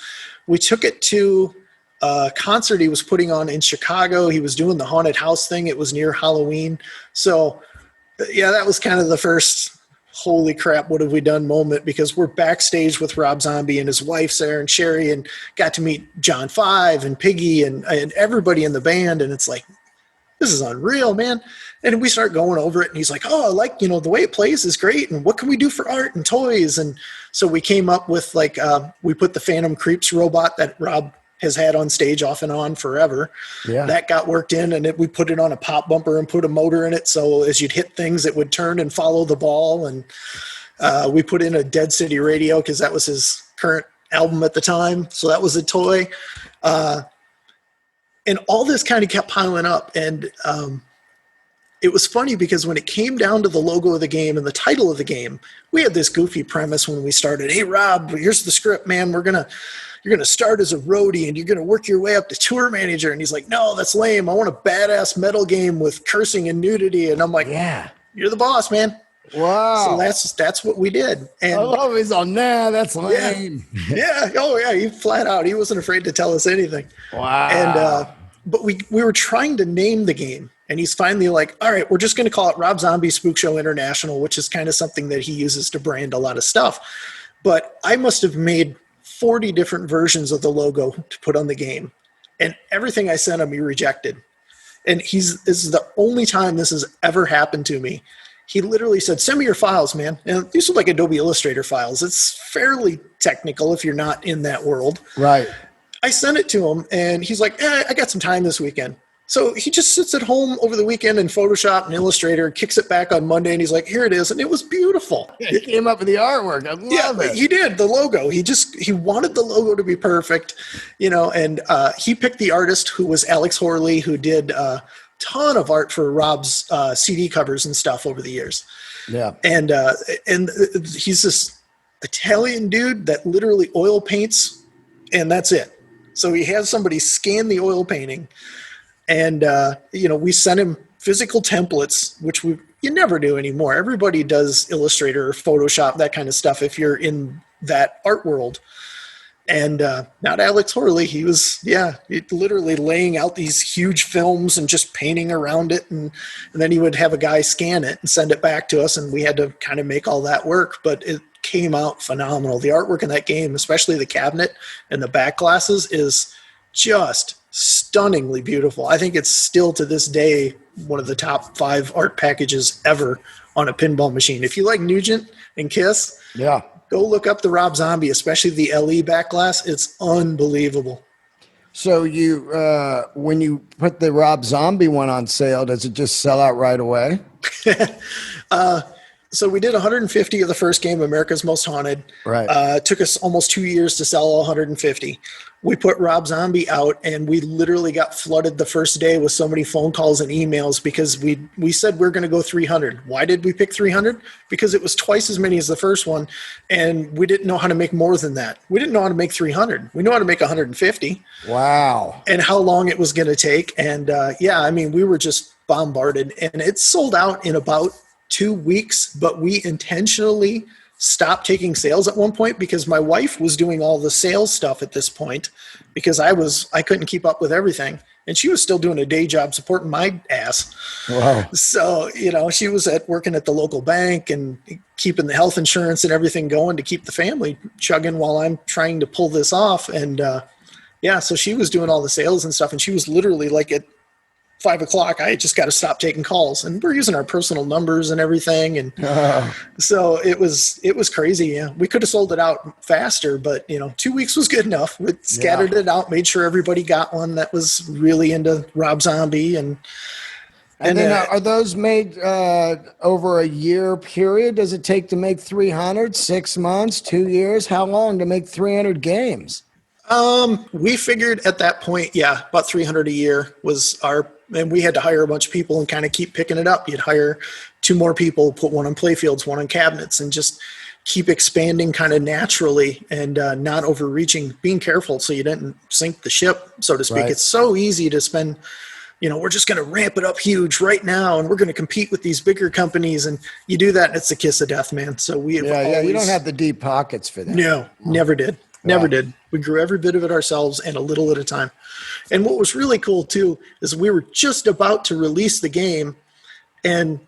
B: We took it to a concert he was putting on in Chicago. He was doing the haunted house thing. It was near Halloween. So, yeah, that was kind of the first holy crap, what have we done moment, because we're backstage with Rob Zombie and his wife's there and Sherry, and got to meet John Five and Piggy and everybody in the band. And it's like, this is unreal, man. And we start going over it, and he's like, oh, I like, the way it plays is great. And what can we do for art and toys? And so we came up with we put the Phantom Creeps robot that Rob has had on stage off and on forever. Yeah. That got worked in, and we put it on a pop bumper and put a motor in it. So as you'd hit things, it would turn and follow the ball. And we put in a Dead City radio because that was his current album at the time. So that was a toy. And all this kind of kept piling up. And it was funny because when it came down to the logo of the game and the title of the game, we had this goofy premise when we started. Hey, Rob, here's the script, man. You're going to start as a roadie and you're going to work your way up to tour manager. And he's like, no, that's lame. I want a badass metal game with cursing and nudity. And I'm like, yeah, you're the boss, man.
A: Wow.
B: So that's what we did. And
A: I love he's on, nah, that's lame.
B: Yeah. Oh yeah. He flat out, he wasn't afraid to tell us anything.
A: Wow.
B: And, but we were trying to name the game, and he's finally like, all right, we're just going to call it Rob Zombie Spook Show International, which is kind of something that he uses to brand a lot of stuff. But I must have made 40 different versions of the logo to put on the game, and everything I sent him, he rejected. And this is the only time this has ever happened to me. He literally said, send me your files, man. And these are like Adobe Illustrator files. It's fairly technical if you're not in that world.
A: Right.
B: I sent it to him, and he's like, I got some time this weekend. So he just sits at home over the weekend in Photoshop and Illustrator, kicks it back on Monday, and he's like, here it is. And it was beautiful.
A: He came up with the artwork. I love it.
B: He did, the logo. He wanted the logo to be perfect, and he picked the artist, who was Alex Horley, who did a ton of art for Rob's CD covers and stuff over the years.
A: Yeah.
B: And he's this Italian dude that literally oil paints, and that's it. So he has somebody scan the oil painting, and we sent him physical templates, which you never do anymore. Everybody does Illustrator or Photoshop, that kind of stuff, if you're in that art world. And not Alex Horley. He was, literally laying out these huge films and just painting around it. And then he would have a guy scan it and send it back to us, and we had to kind of make all that work. But it came out phenomenal. The artwork in that game, especially the cabinet and the back glasses, is just stunningly beautiful. I think it's still to this day one of the top 5 art packages ever on a pinball machine. If you like Nugent and Kiss, go look up the Rob Zombie, especially the LE back glass. It's unbelievable.
A: So you, when you put the Rob Zombie one on sale, does it just sell out right away?
B: So we did 150 of the first game, America's Most Haunted.
A: Right.
B: It took us almost 2 years to sell all 150. We put Rob Zombie out, and we literally got flooded the first day with so many phone calls and emails because we said we're going to go 300. Why did we pick 300? Because it was twice as many as the first one, and we didn't know how to make more than that. We didn't know how to make 300. We know how to make 150.
A: Wow.
B: And how long it was going to take. And we were just bombarded, and it sold out in about 2 weeks, but we intentionally stopped taking sales at one point because my wife was doing all the sales stuff at this point because I couldn't keep up with everything, and she was still doing a day job supporting my ass.
A: Wow.
B: So, she was working at the local bank and keeping the health insurance and everything going to keep the family chugging while I'm trying to pull this off. And so she was doing all the sales and stuff, and she was literally like at 5 o'clock, I just got to stop taking calls, and we're using our personal numbers and everything. And so it was crazy. Yeah. We could have sold it out faster, but 2 weeks was good enough. We scattered it out, made sure everybody got one that was really into Rob Zombie. And
A: then are those made over a year period? Does it take to make 300, 6 months, 2 years? How long to make 300 games?
B: We figured at that point, about 300 a year was and we had to hire a bunch of people and kind of keep picking it up. You'd hire 2 more people, put one on playfields, one on cabinets, and just keep expanding kind of naturally and not overreaching, being careful so you didn't sink the ship, so to speak. Right. It's so easy to spend, we're just going to ramp it up huge right now, and we're going to compete with these bigger companies. And you do that, and it's the kiss of death, man. So we have
A: you don't have the deep pockets for that.
B: No, never did. Never did. We grew every bit of it ourselves and a little at a time. And what was really cool, too, is we were just about to release the game, and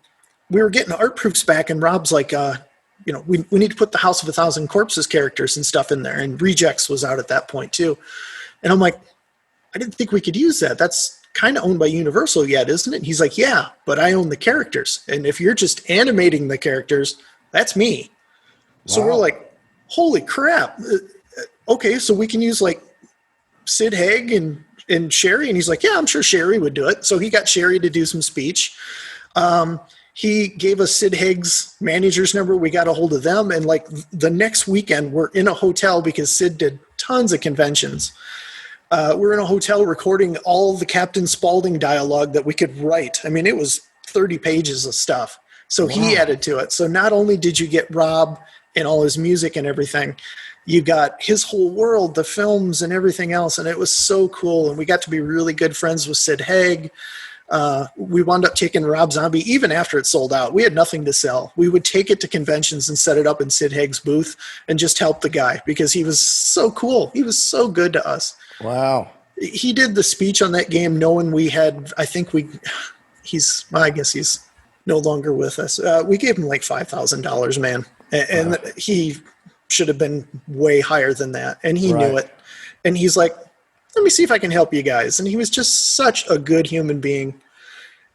B: we were getting art proofs back, and Rob's like, we need to put the House of 1,000 Corpses characters and stuff in there. And Rejects was out at that point, too. And I'm like, I didn't think we could use that. That's kind of owned by Universal yet, isn't it? And he's like, yeah, but I own the characters. And if you're just animating the characters, that's me. Wow. So we're like, holy crap. Okay, so we can use like Sid Haig and Sherry. And he's like, yeah, I'm sure Sherry would do it. So he got Sherry to do some speech. He gave us Sid Haig's manager's number. We got a hold of them. And like the next weekend, we're in a hotel because Sid did tons of conventions. We're in a hotel recording all the Captain Spaulding dialogue that we could write. I mean, it was 30 pages of stuff. So he added to it. So not only did you get Rob and all his music and everything, you got his whole world, the films and everything else. And it was so cool. And we got to be really good friends with Sid Haig. We wound up taking Rob Zombie even after it sold out. We had nothing to sell. We would take it to conventions and set it up in Sid Haig's booth and just help the guy because he was so cool. He was so good to us.
A: Wow.
B: He did the speech on that game knowing we had, I guess he's no longer with us. We gave him like $5,000, man. And he should have been way higher than that. And he knew it. And he's like, let me see if I can help you guys. And he was just such a good human being.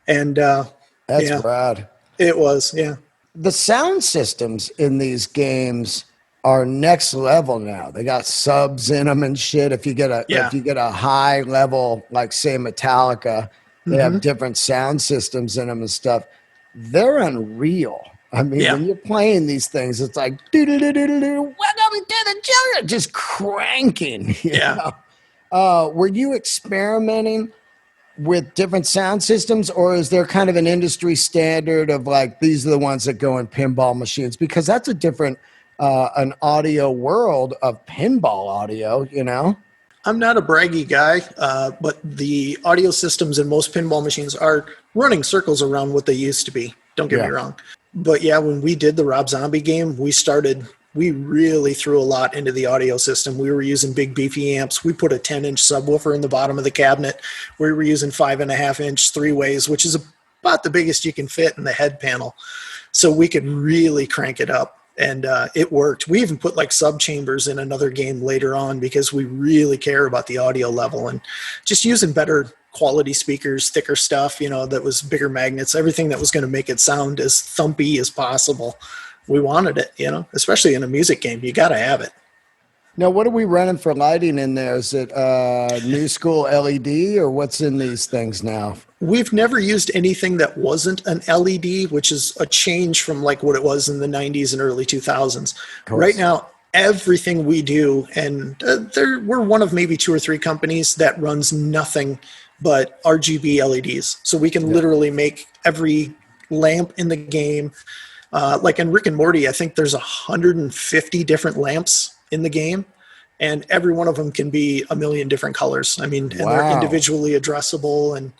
B: And
A: that's rad.
B: It was, yeah.
A: The sound systems in these games are next level now. They got subs in them and shit. If you get a high level, like say Metallica, they have different sound systems in them and stuff. They're unreal. I mean, when you're playing these things, it's like do-do-do-do-do-do, welcome to the jungle, just cranking. You know? Were you experimenting with different sound systems, or is there kind of an industry standard of like these are the ones that go in pinball machines? Because that's a different an audio world of pinball audio, you know?
B: I'm not a braggy guy, but the audio systems in most pinball machines are running circles around what they used to be. Don't get me wrong. But yeah, when we did the Rob Zombie game, we really threw a lot into the audio system. We were using big beefy amps. We put a 10-inch subwoofer in the bottom of the cabinet. We were using 5.5-inch 3-ways, which is about the biggest you can fit in the head panel. So we could really crank it up. And it worked. We even put like sub chambers in another game later on because we really care about the audio level and just using better quality speakers, thicker stuff, you know, that was bigger magnets, everything that was going to make it sound as thumpy as possible. We wanted it, you know, especially in a music game. You got to have it.
A: Now, what are we running for lighting in there? Is it new school LED or what's in these things now?
B: We've never used anything that wasn't an LED, which is a change from like what it was in the 90s and early 2000s. Right now, everything we do, and we're one of maybe 2 or 3 companies that runs nothing but RGB LEDs. So we can literally make every lamp in the game. Like in Rick and Morty, I think there's 150 different lamps in the game, and every one of them can be a million different colors. I mean, and they're individually addressable. And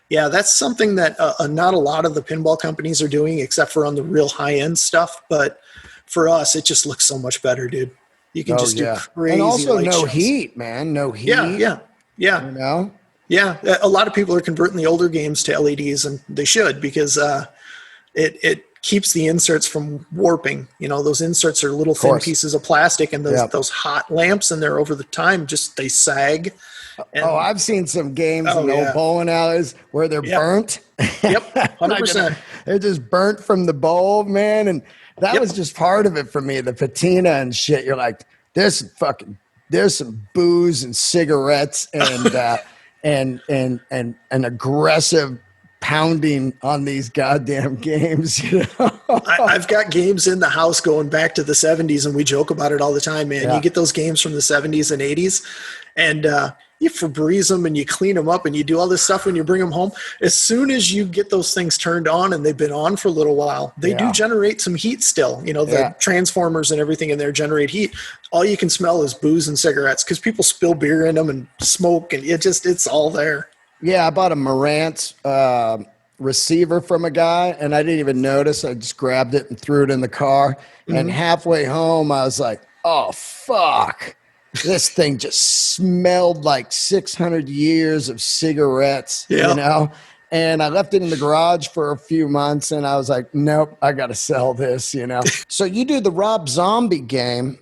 B: yeah, that's something that not a lot of the pinball companies are doing, except for on the real high end stuff. But for us, it just looks so much better, dude. You can do crazy.
A: And also no
B: shows.
A: Heat, man. No heat.
B: Yeah.
A: You know?
B: Yeah. A lot of people are converting the older games to LEDs, and they should, because it keeps the inserts from warping. You know, those inserts are little thin pieces of plastic, and those hot lamps, and they're over the time, they sag. And,
A: I've seen some games in old bowling alleys where they're burnt.
B: Yep, 100%.
A: They're just burnt from the bowl, man. And that was just part of it for me. The patina and shit. You're like, there's some booze and cigarettes and and aggressive pounding on these goddamn games. You know?
B: I've got games in the house going back to the 70s, and we joke about it all the time, man. You get those games from the 70s and 80s, and you Febreze them and you clean them up and you do all this stuff when you bring them home. As soon as you get those things turned on, and they've been on for a little while, they do generate some heat still. You know, the transformers and everything in there generate heat. All you can smell is booze and cigarettes, because people spill beer in them and smoke, and it's all there.
A: Yeah, I bought a Marantz receiver from a guy, and I didn't even notice. I just grabbed it and threw it in the car. And halfway home, I was like, oh, fuck. This thing just smelled like 600 years of cigarettes, you know? And I left it in the garage for a few months, and I was like, nope, I got to sell this, you know? So you do the Rob Zombie game,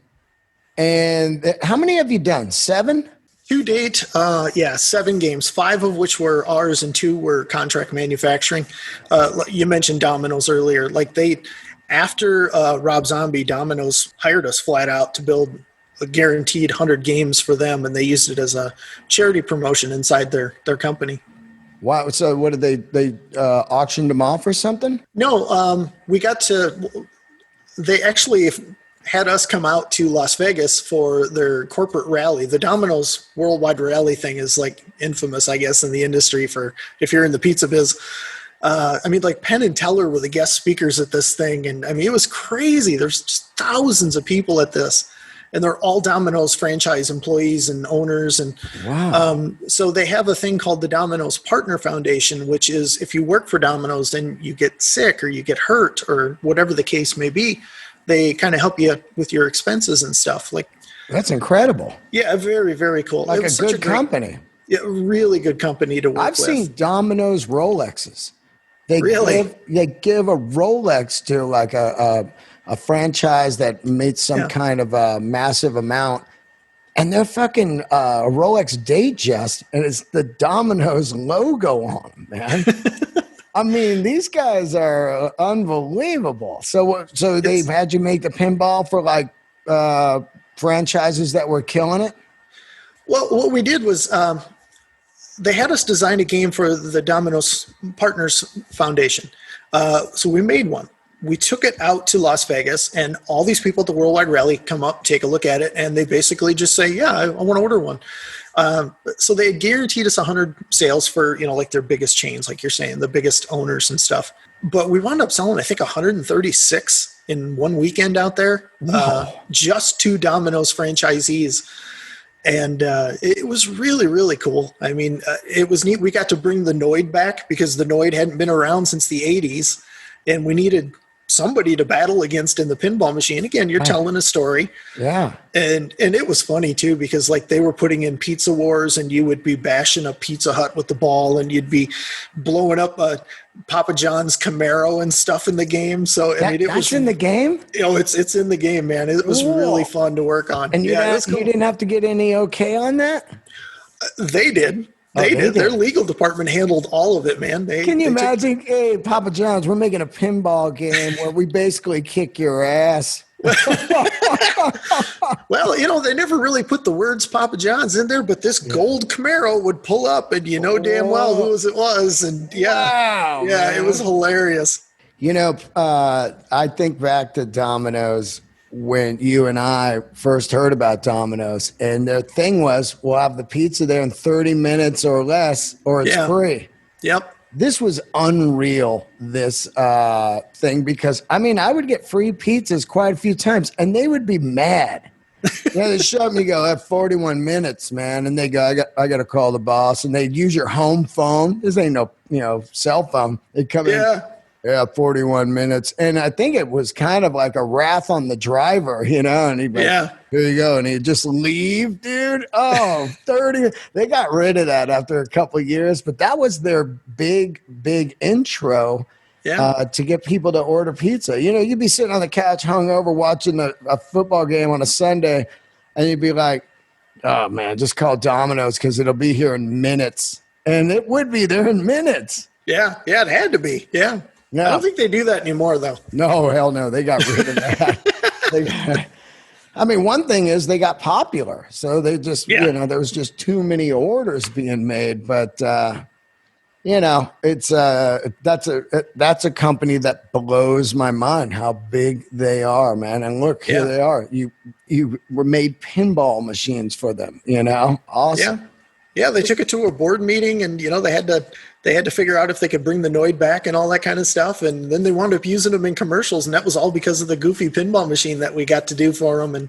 A: and how many have you done? 7?
B: To date, 7 games, 5 of which were ours and 2 were contract manufacturing. You mentioned Domino's earlier. After Rob Zombie, Domino's hired us flat out to build a guaranteed 100 games for them, and they used it as a charity promotion inside their company.
A: Wow. So what did they auctioned them off or something?
B: No, they actually had us come out to Las Vegas for their corporate rally. The Domino's worldwide rally thing is like infamous, I guess, in the industry for if you're in the pizza biz. I mean, like Penn and Teller were the guest speakers at this thing. And I mean, it was crazy. There's just thousands of people at this, and they're all Domino's franchise employees and owners. And so they have a thing called the Domino's Partner Foundation, which is if you work for Domino's, then you get sick or you get hurt or whatever the case may be, they kind of help you with your expenses and stuff. Like,
A: that's incredible.
B: Yeah, very, very cool.
A: Like a good company.
B: Yeah, really good company to work with.
A: I've seen Domino's Rolexes. They give a Rolex to like a franchise that made some kind of a massive amount, and they're fucking a Rolex Datejust, and it's the Domino's logo on them, man. I mean, these guys are unbelievable. So they've had you make the pinball for like franchises that were killing it?
B: Well, what we did was they had us design a game for the Domino's Partners Foundation. So we made one. We took it out to Las Vegas, and all these people at the Worldwide Rally come up, take a look at it, and they basically just say, yeah, I want to order one. So they had guaranteed us 100 sales for, like their biggest chains, like you're saying, the biggest owners and stuff. But we wound up selling, I think, 136 in one weekend out there, just to Domino's franchisees. And it was really, really cool. I mean, it was neat. We got to bring the Noid back because the Noid hadn't been around since the 80s, and we needed somebody to battle against in the pinball machine. Again, you're telling a story. Yeah. And it was funny too, because like they were putting in Pizza Wars, and you would be bashing a Pizza Hut with the ball, and you'd be blowing up a Papa John's Camaro and stuff in the game. So I mean, it was
A: in the game.
B: It's in the game, man. It was really fun to work on.
A: And you didn't have to get any okay on that?
B: They did. They did. Their legal department handled all of it, man.
A: Can you imagine? Hey, Papa John's, we're making a pinball game where we basically kick your ass.
B: Well, they never really put the words Papa John's in there, but this gold Camaro would pull up and damn well whose it was. And
A: Wow,
B: it was hilarious.
A: I think back to Domino's when you and I first heard about Domino's, and their thing was, we'll have the pizza there in 30 minutes or less, or it's free.
B: Yep.
A: This was unreal, this thing, because, I would get free pizzas quite a few times, and they would be mad. They showed me, go, at 41 minutes, man, and they go, I got to call the boss, and they'd use your home phone. This ain't no, cell phone. They'd come in. Yeah, 41 minutes. And I think it was kind of like a wrath on the driver, and he'd be like, here you go. And he'd just leave, dude. Oh, 30. They got rid of that after a couple of years, but that was their big intro to get people to order pizza. You'd be sitting on the couch hungover watching a football game on a Sunday, and you'd be like, oh, man, just call Domino's because it'll be here in minutes. And it would be there in minutes.
B: Yeah, it had to be. Yeah. No. I don't think they do that anymore, though.
A: No, hell no. They got rid of that. One thing is they got popular. So they just, there was just too many orders being made. But, it's that's a company that blows my mind how big they are, man. And look, here they are. You were made pinball machines for them, Awesome.
B: Yeah, they took it to a board meeting, and they had to figure out if they could bring the Noid back and all that kind of stuff, and then they wound up using them in commercials, and that was all because of the goofy pinball machine that we got to do for them, and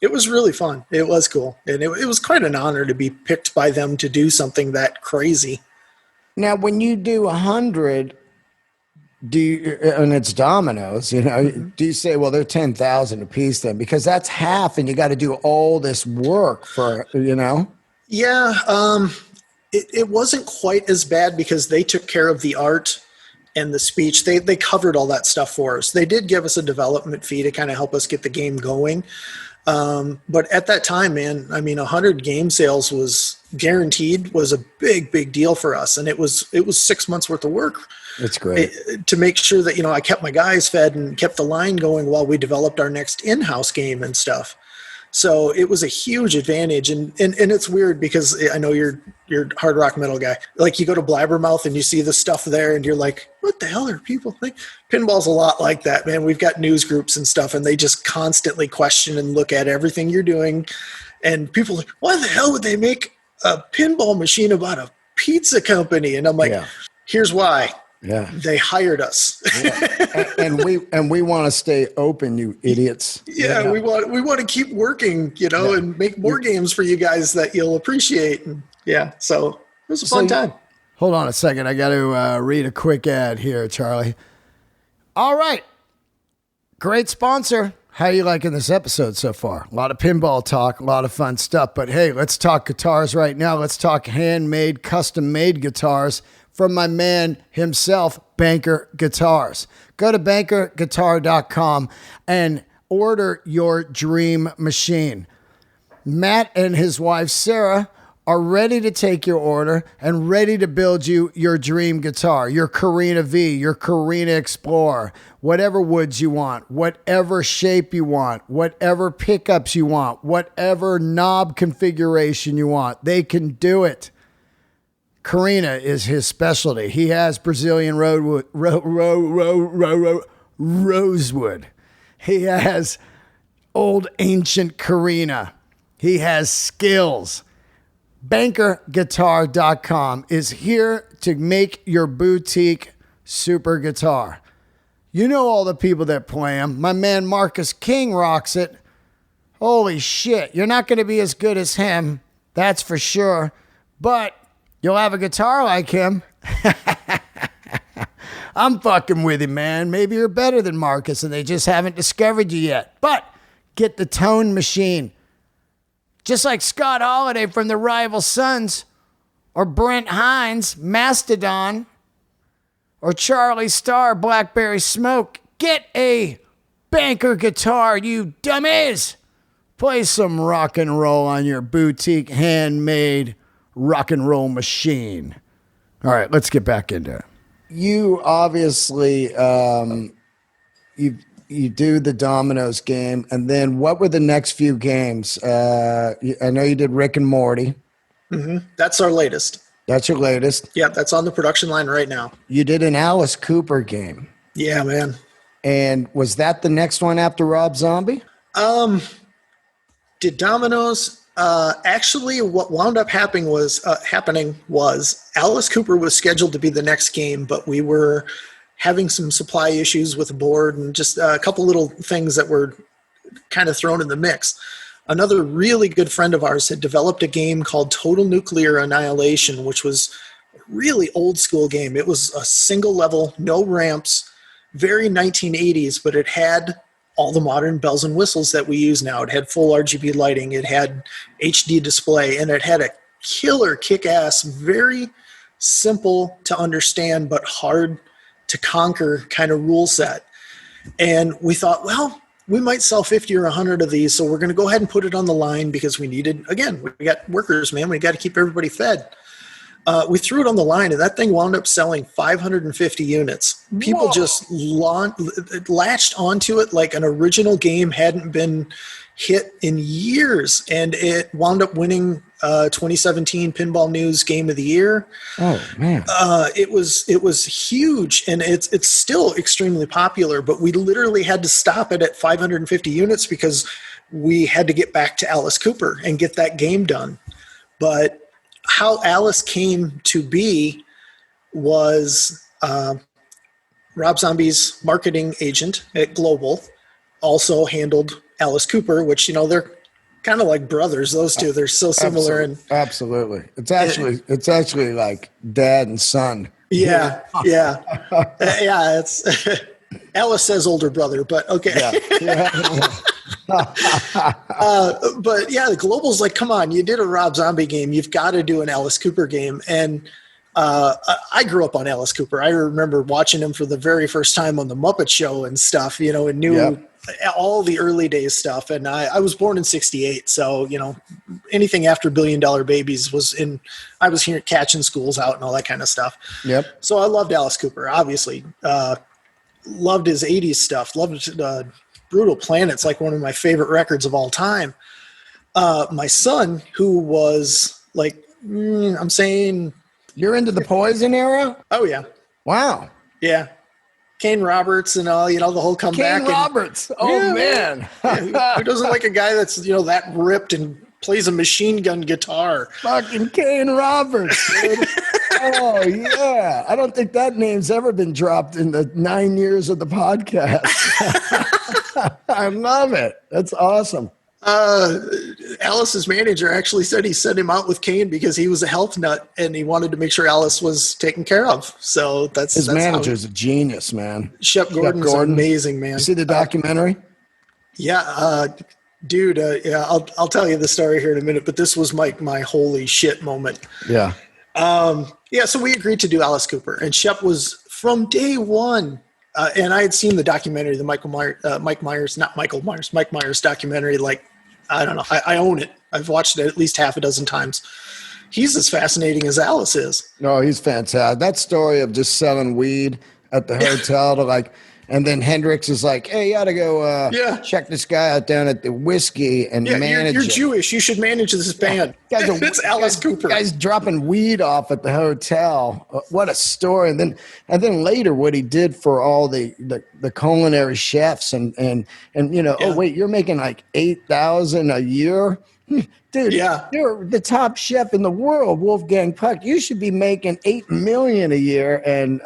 B: it was really fun. It was cool, and it was quite an honor to be picked by them to do something that crazy.
A: Now, when you do 100, and it's Domino's, do you say, well, they're 10,000 a piece then, because that's half, and you got to do all this work for,
B: Yeah, it wasn't quite as bad because they took care of the art and the speech. They covered all that stuff for us. They did give us a development fee to kind of help us get the game going. But at that time, man, 100 game sales was guaranteed, was a big deal for us. And it was 6 months worth of work.
A: That's great.
B: To make sure that, I kept my guys fed and kept the line going while we developed our next in-house game and stuff. So it was a huge advantage, and it's weird because I know you're hard rock metal guy. Like, you go to Blabbermouth and you see the stuff there, and you're like, "What the hell are people think?" Pinball's a lot like that, man. We've got news groups and stuff, and they just constantly question and look at everything you're doing. And people are like, "Why the hell would they make a pinball machine about a pizza company?" And I'm like, "Here's why."
A: Yeah,
B: they hired us,
A: and we want to stay open, you idiots.
B: Yeah, we want to keep working, and make more games for you guys that you'll appreciate. And so it was a fun time.
A: Hold on a second, I got to read a quick ad here, Charlie. All right, great sponsor. How are you liking this episode so far? A lot of pinball talk, a lot of fun stuff. But hey, let's talk guitars right now. Let's talk handmade, custom-made guitars from my man himself, Banker Guitars. Go to bankerguitar.com and order your dream machine. Matt and his wife, Sarah, are ready to take your order and ready to build you your dream guitar, your Carina V, your Carina Explorer, whatever woods you want, whatever shape you want, whatever pickups you want, whatever knob configuration you want. They can do it. Carina is his specialty. He has Brazilian rosewood. He has old ancient Carina. He has skills. BankerGuitar.com is here to make your boutique super guitar. You know all the people that play them. My man Marcus King rocks it. Holy shit, you're not going to be as good as him, that's for sure. But you'll have a guitar like him. I'm fucking with him, man. Maybe you're better than Marcus and they just haven't discovered you yet. But get the Tone Machine. Just like Scott Holiday from the Rival Sons, or Brent Hines, Mastodon, or Charlie Starr, Blackberry Smoke. Get a Banker guitar, you dummies. Play some rock and roll on your boutique handmade rock and roll machine. All right, let's get back into it. You obviously, you do the Dominoes game, and then what were the next few games? I know you did Rick and Morty.
B: That's our latest.
A: That's your latest.
B: Yeah, that's on the production line right now.
A: You did an Alice Cooper game.
B: Yeah, man.
A: And was that the next one after Rob Zombie?
B: Did Domino's? Actually, what wound up happening was Alice Cooper was scheduled to be the next game, but we were having some supply issues with the board and just a couple little things that were kind of thrown in the mix. Another really good friend of ours had developed a game called Total Nuclear Annihilation, which was a really old school game. It was a single level, no ramps, very 1980s, but it had all the modern bells and whistles that we use now. It had full RGB lighting, it had HD display, and it had a killer kick-ass, very simple to understand but hard to conquer kind of rule set. And we thought, well, we might sell 50 or 100 of these, so we're going to go ahead and put it on the line because we needed, again, we got workers, man. We got to keep everybody fed. We threw it on the line, and that thing wound up selling 550 units. People just latched onto it like an original game hadn't been hit in years, and it wound up winning 2017 Pinball News Game of the Year.
A: Oh man!
B: It was huge, and it's still extremely popular. But we literally had to stop it at 550 units because we had to get back to Alice Cooper and get that game done. But how Alice came to be was Rob Zombie's marketing agent at Global also handled Alice Cooper, which, you know, they're kind of like brothers. Those two, they're so similar.
A: Absolutely. It's actually like dad and son.
B: Yeah. Yeah. It's Alice says older brother, but okay. Yeah. But yeah, the Global's like, come on, you did a Rob Zombie game. You've got to do an Alice Cooper game. And I grew up on Alice Cooper. I remember watching him for the very first time on the Muppet Show and stuff, you know, and knew all the early days stuff. And I was born in 68. So, you know, anything after $1 Billion Babies I was here catching schools out and all that kind of stuff. Yep. So I loved Alice Cooper, obviously. Loved his 80s stuff. Loved Brutal Planet's like one of my favorite records of all time. My son, who was like, I'm saying...
A: You're into the Poison era?
B: Oh, yeah.
A: Wow.
B: Yeah. Kane Roberts and all, you know, the whole comeback.
A: Kane Roberts. Oh, man.
B: Who doesn't like a guy that's, you know, that ripped and plays a machine gun guitar?
A: Fucking Kane Roberts, dude. Oh, yeah. I don't think that name's ever been dropped in the 9 years of the podcast. I love it. That's awesome.
B: Alice's manager actually said he sent him out with Kane because he was a health nut and he wanted to make sure Alice was taken care of. So that's
A: his manager's a genius, man.
B: Shep Gordon's amazing, man.
A: You see the documentary?
B: Dude. I'll tell you the story here in a minute, but this was my holy shit moment.
A: Yeah.
B: So we agreed to do Alice Cooper, and Shep was from day one. And I had seen the documentary, the Mike Myers documentary. Like, I don't know. I own it. I've watched it at least half a dozen times. He's as fascinating as Alice is.
A: No, he's fantastic. That story of just selling weed at the hotel to like, and then Hendrix is like, hey, you ought to go check this guy out down at the whiskey and manage
B: you're
A: it.
B: Jewish. You should manage this band. It's Alice Cooper.
A: Guy's dropping weed off at the hotel. What a story. And then later what he did for all the culinary chefs and you know, oh, wait, you're making like $8,000 a year? Dude, you're the top chef in the world, Wolfgang Puck. You should be making $8 million a year. And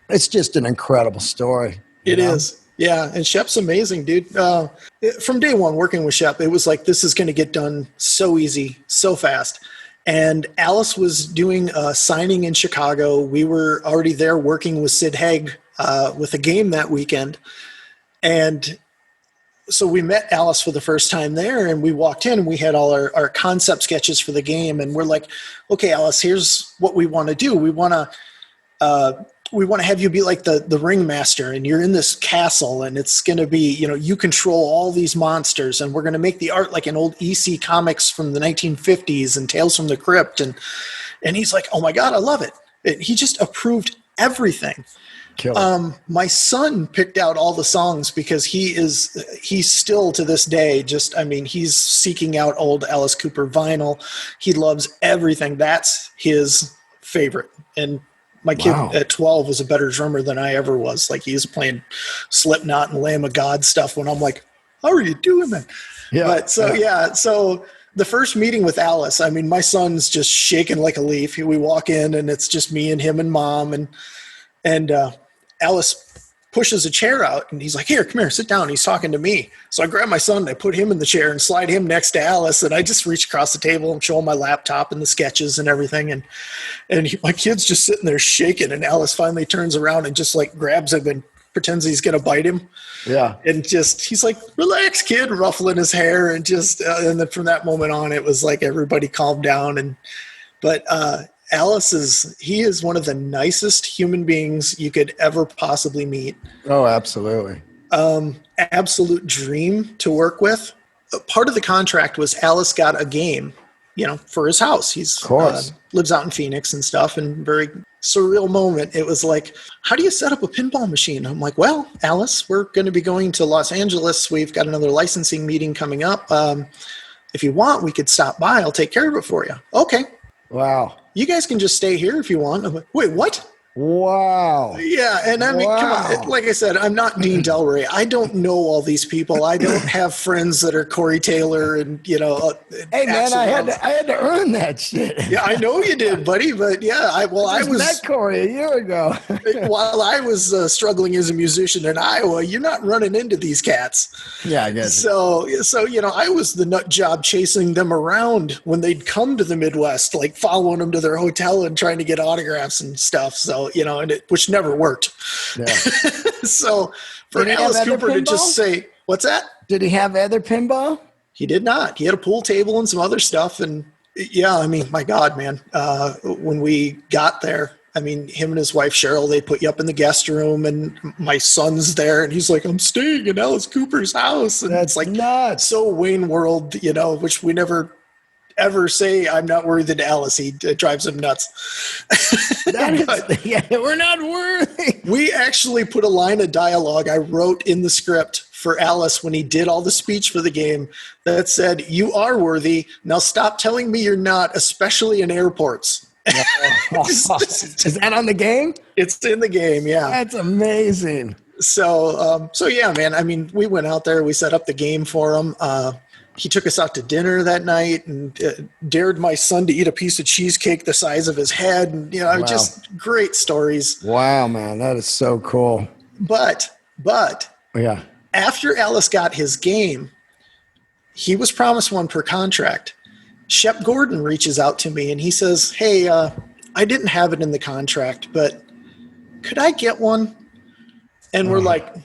A: it's just an incredible story.
B: It is. Yeah. And Shep's amazing, dude. From day one working with Shep, it was like, this is going to get done so easy, so fast. And Alice was doing a signing in Chicago. We were already there working with Sid Haig with a game that weekend. And so we met Alice for the first time there, and we walked in and we had all our concept sketches for the game. And we're like, okay, Alice, here's what we want to do. We want to have you be like the ringmaster, and you're in this castle, and it's going to be, you know, you control all these monsters, and we're going to make the art like an old EC comics from the 1950s and Tales from the Crypt. And he's like, oh my God, I love it. He just approved everything. My son picked out all the songs because he's still to this day he's seeking out old Alice Cooper vinyl. He loves everything. That's his favorite. And my kid at 12 was a better drummer than I ever was. Like, he was playing Slipknot and Lamb of God stuff when I'm like, how are you doing that? Yeah. But so the first meeting with Alice, I mean, my son's just shaking like a leaf. We walk in and it's just me and him and mom, and Alice pushes a chair out and he's like, here, come here, sit down. He's talking to me. So I grab my son and I put him in the chair and slide him next to Alice. And I just reach across the table and show him my laptop and the sketches and everything. And my kid's just sitting there shaking. And Alice finally turns around and just like grabs him and pretends he's going to bite him. Yeah. And he's like, relax, kid, ruffling his hair. And and then from that moment on, it was like everybody calmed down. But Alice is one of the nicest human beings you could ever possibly meet. Oh, absolutely. Absolute dream to work with. Part of the contract was Alice got a game, for his house. He's lives out in Phoenix and stuff, and very surreal moment. It was like, how do you set up a pinball machine? I'm like, well, Alice, we're going to be going to Los Angeles. We've got another licensing meeting coming up. If you want, we could stop by. I'll take care of it for you. Okay. Wow. You guys can just stay here if you want. I'm like, wait, what? Wow. Yeah. And I mean, come on. Like I said, I'm not Dean Delray. I don't know all these people. I don't have friends that are Corey Taylor and, hey, man, I had to earn that shit. Yeah, I know you did, buddy. But yeah, I was met Corey a year ago. While I was struggling as a musician in Iowa, you're not running into these cats. Yeah, I guess. So, I was the nut job chasing them around when they'd come to the Midwest, like following them to their hotel and trying to get autographs and stuff. So, which never worked. Yeah. So for Alice Cooper to just say, what's that? Did he have other pinball? He did not. He had a pool table and some other stuff. And yeah, I mean, my God, man, when we got there, I mean, him and his wife, Cheryl, they put you up in the guest room and my son's there and he's like, I'm staying in Alice Cooper's house. And that's like nuts. So Wayne World, which we never ever say I'm not worthy to Alice. He drives him nuts. We're not worthy. We actually put a line of dialogue I wrote in the script for Alice when he did all the speech for the game that said, you are worthy. Now stop telling me you're not, especially in airports. Is that on the game? It's in the game, yeah. That's amazing. So yeah, man, I mean, we went out there, we set up the game for him. He took us out to dinner that night and dared my son to eat a piece of cheesecake the size of his head. And, wow. Just great stories. Wow, man, that is so cool. But yeah, after Alice got his game, he was promised one per contract. Shep Gordon reaches out to me and he says, hey, I didn't have it in the contract, but could I get one? And we're like,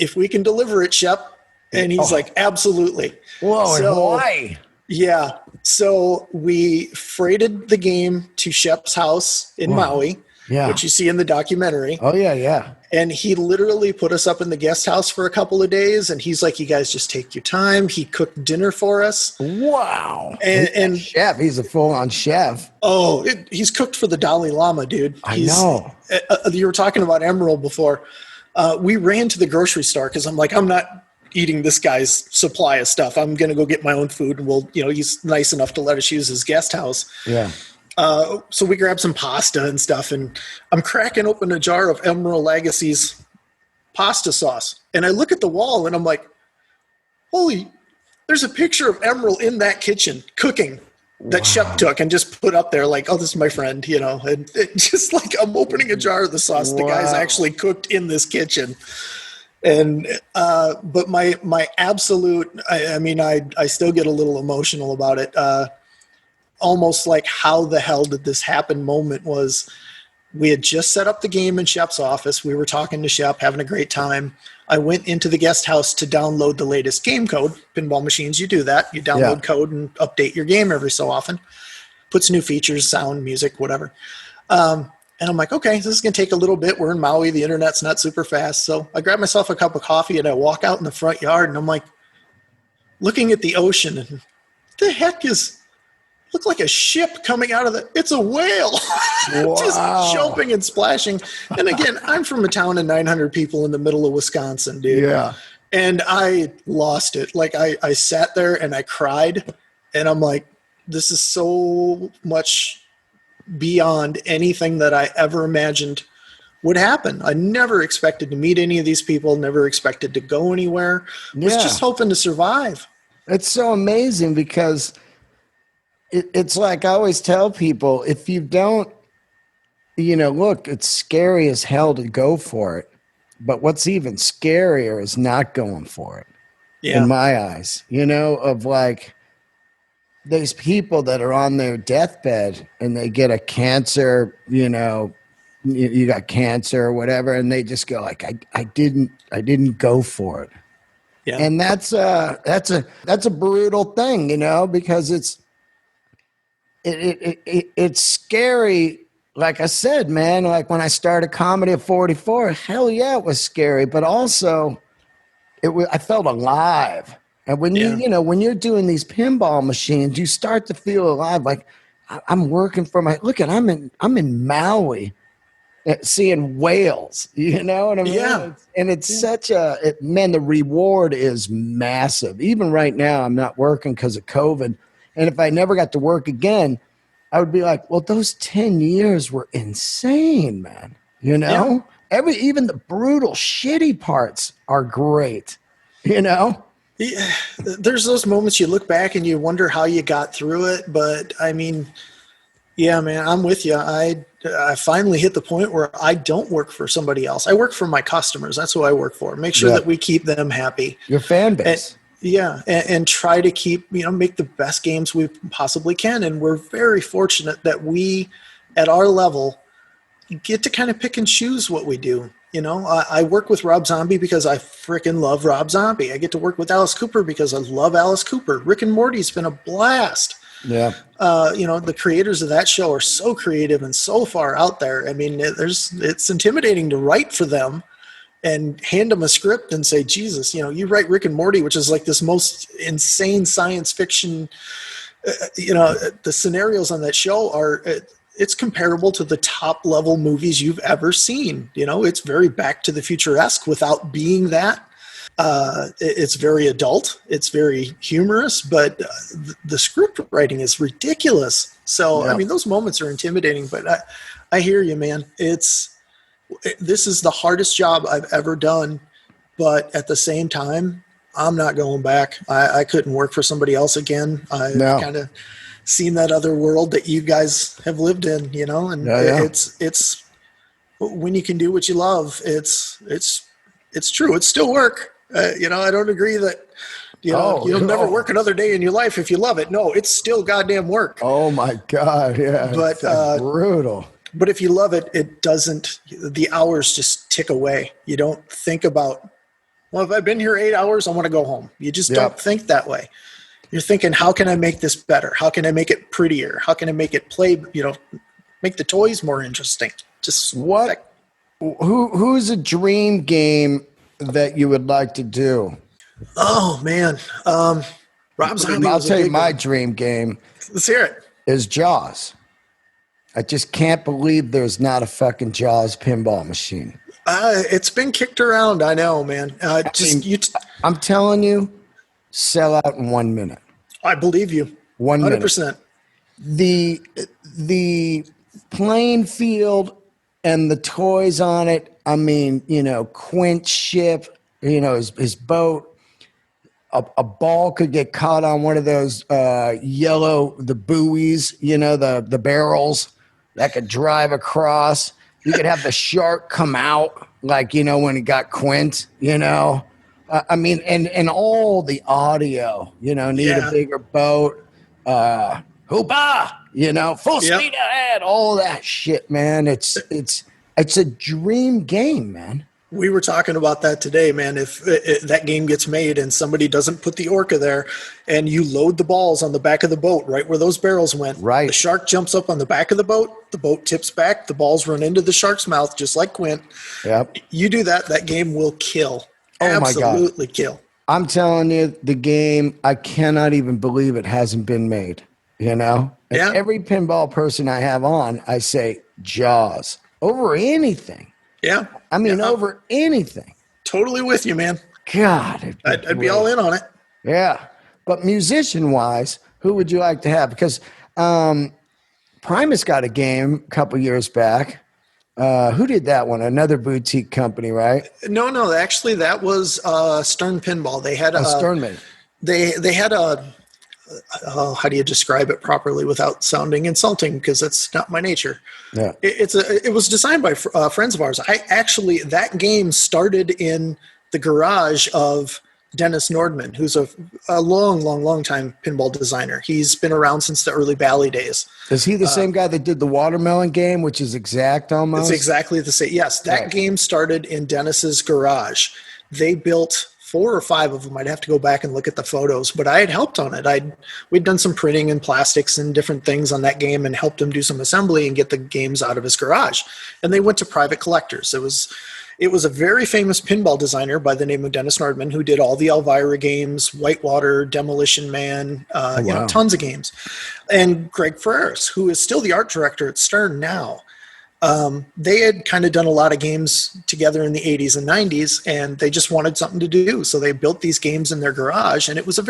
B: if we can deliver it, Shep. And he's like, absolutely. Whoa, and why? Yeah. So we freighted the game to Shep's house in Maui, which you see in the documentary. Oh, yeah, yeah. And he literally put us up in the guest house for a couple of days. And he's like, you guys just take your time. He cooked dinner for us. Wow. And chef, he's a full-on chef. Oh, he's cooked for the Dalai Lama, dude. I know. You were talking about Emerald before. We ran to the grocery store because I'm like, I'm not eating this guy's supply of stuff. I'm going to go get my own food and he's nice enough to let us use his guest house. Yeah. So we grabbed some pasta and stuff and I'm cracking open a jar of Emerald Legacy's pasta sauce. And I look at the wall and I'm like, holy, there's a picture of Emerald in that kitchen cooking that Shep took and just put up there like, oh, this is my friend, and it just like I'm opening a jar of the sauce. Wow. The guy's actually cooked in this kitchen. And, but my absolute, I still get a little emotional about it. Almost like how the hell did this happen moment was we had just set up the game in Shep's office. We were talking to Shep, having a great time. I went into the guest house to download the latest game code. Pinball Machines, you do that. You download code and update your game every so often. Puts new features, sound, music, whatever. And I'm like, okay, this is going to take a little bit. We're in Maui. The internet's not super fast. So I grab myself a cup of coffee and I walk out in the front yard and I'm like looking at the ocean and what the heck is looked like a ship coming out of it's a whale.
A: Wow.
B: Just jumping and splashing. And again, I'm from a town of 900 people in the middle of Wisconsin, dude.
A: Yeah.
B: And I lost it. Like I sat there and I cried, and I'm like, this is so much beyond anything that I ever imagined would happen. I never expected to meet any of these people, never expected to go anywhere. Was just hoping to survive.
A: It's so amazing because it's like I always tell people, if you don't, look, it's scary as hell to go for it. But what's even scarier is not going for it. Yeah. In my eyes, of like, there's people that are on their deathbed and they get a cancer, you got cancer or whatever, and they just go like, I didn't go for it. Yeah. And that's a brutal thing, because it's scary. Like I said, man, like when I started comedy at 44, hell yeah, it was scary, but also I felt alive. And when when you're doing these pinball machines, you start to feel alive. Like I'm working for I'm in Maui, seeing whales, you know what I mean?
B: Yeah.
A: And it's such the reward is massive. Even right now, I'm not working because of COVID. And if I never got to work again, I would be like, well, those 10 years were insane, man. Yeah. Even the brutal, shitty parts are great, Yeah,
B: there's those moments you look back and you wonder how you got through it. But I mean, yeah, man, I'm with you. I finally hit the point where I don't work for somebody else. I work for my customers. That's who I work for. Make sure that we keep them happy.
A: Your fan base.
B: And try to keep, make the best games we possibly can. And we're very fortunate that we, at our level, get to kind of pick and choose what we do. I work with Rob Zombie because I freaking love Rob Zombie. I get to work with Alice Cooper because I love Alice Cooper. Rick and Morty's been a blast.
A: Yeah.
B: The creators of that show are so creative and so far out there. I mean, it's intimidating to write for them and hand them a script and say, Jesus, you write Rick and Morty, which is like this most insane science fiction, the scenarios on that show are, it's comparable to the top level movies you've ever seen. It's very Back to the Future-esque without being that. It's very adult. It's very humorous, but the script writing is ridiculous. So, I mean, those moments are intimidating, but I hear you, man. This is the hardest job I've ever done, but at the same time, I'm not going back. I couldn't work for somebody else again. I've kind of seen that other world that you guys have lived in, and it's when you can do what you love, it's true. It's still work. I don't agree that, you'll never work another day in your life if you love it. No, it's still goddamn work.
A: Oh my God. Yeah.
B: But
A: brutal.
B: But if you love it, the hours just tick away. You don't think about, well, if I've been here 8 hours, I want to go home. You just don't think that way. You're thinking, how can I make this better? How can I make it prettier? How can I make it make the toys more interesting? Just
A: who's a dream game that you would like to do?
B: Oh man. Rob Zombie.
A: I'll tell you my dream game.
B: Let's hear it.
A: Is Jaws. I just can't believe there's not a fucking Jaws pinball machine.
B: It's been kicked around. I know, man.
A: I'm telling you, sell out in 1 minute.
B: I believe you. 100%.
A: The playing field and the toys on it. I mean, Quint's ship, his boat. A ball could get caught on one of those the buoys, the barrels that could drive across. You could have the shark come out, like, when he got Quint, I mean, and all the audio, need a bigger boat, hoopah, full speed ahead, all that shit, man. It's a dream game, man.
B: We were talking about that today, man. If that game gets made and somebody doesn't put the orca there and you load the balls on the back of the boat, right where those barrels went,
A: right.
B: The shark jumps up on the back of the boat tips back, the balls run into the shark's mouth, just like Quint.
A: Yep.
B: You do that game will kill.
A: Oh
B: Absolutely
A: my God.
B: Kill.
A: I'm telling you, the game, I cannot even believe it hasn't been made, And
B: Yeah.
A: every pinball person I have on, I say Jaws over anything.
B: Yeah.
A: I mean,
B: Yeah, I'm
A: over anything.
B: totally with you, man.
A: God,
B: I'd be all in on it.
A: Yeah. But musician wise, who would you like to have? Because Primus got a game a couple years back. Who did that one? Another boutique company, right?
B: No. Actually, that was Stern Pinball. They had
A: Sternman.
B: they had a how do you describe it properly without sounding insulting? Because that's not my nature.
A: Yeah.
B: It was designed by friends of ours. That game started in the garage of Dennis Nordman, who's a long time pinball designer. He's been around since the early Bally days.
A: Is he the same guy that did the watermelon game, which is exact almost?
B: It's exactly the same. Yes, that game started in Dennis's garage. They built 4 or 5 of them. I'd have to go back and look at the photos, but I had helped on it. We'd done some printing and plastics and different things on that game and helped him do some assembly and get the games out of his garage. And they went to private collectors. It was a very famous pinball designer by the name of Dennis Nordman who did all the Elvira games, Whitewater, Demolition Man, tons of games. And Greg Ferris, who is still the art director at Stern now. They had kind of done a lot of games together in the 80s and 90s, and they just wanted something to do. So they built these games in their garage, and it was an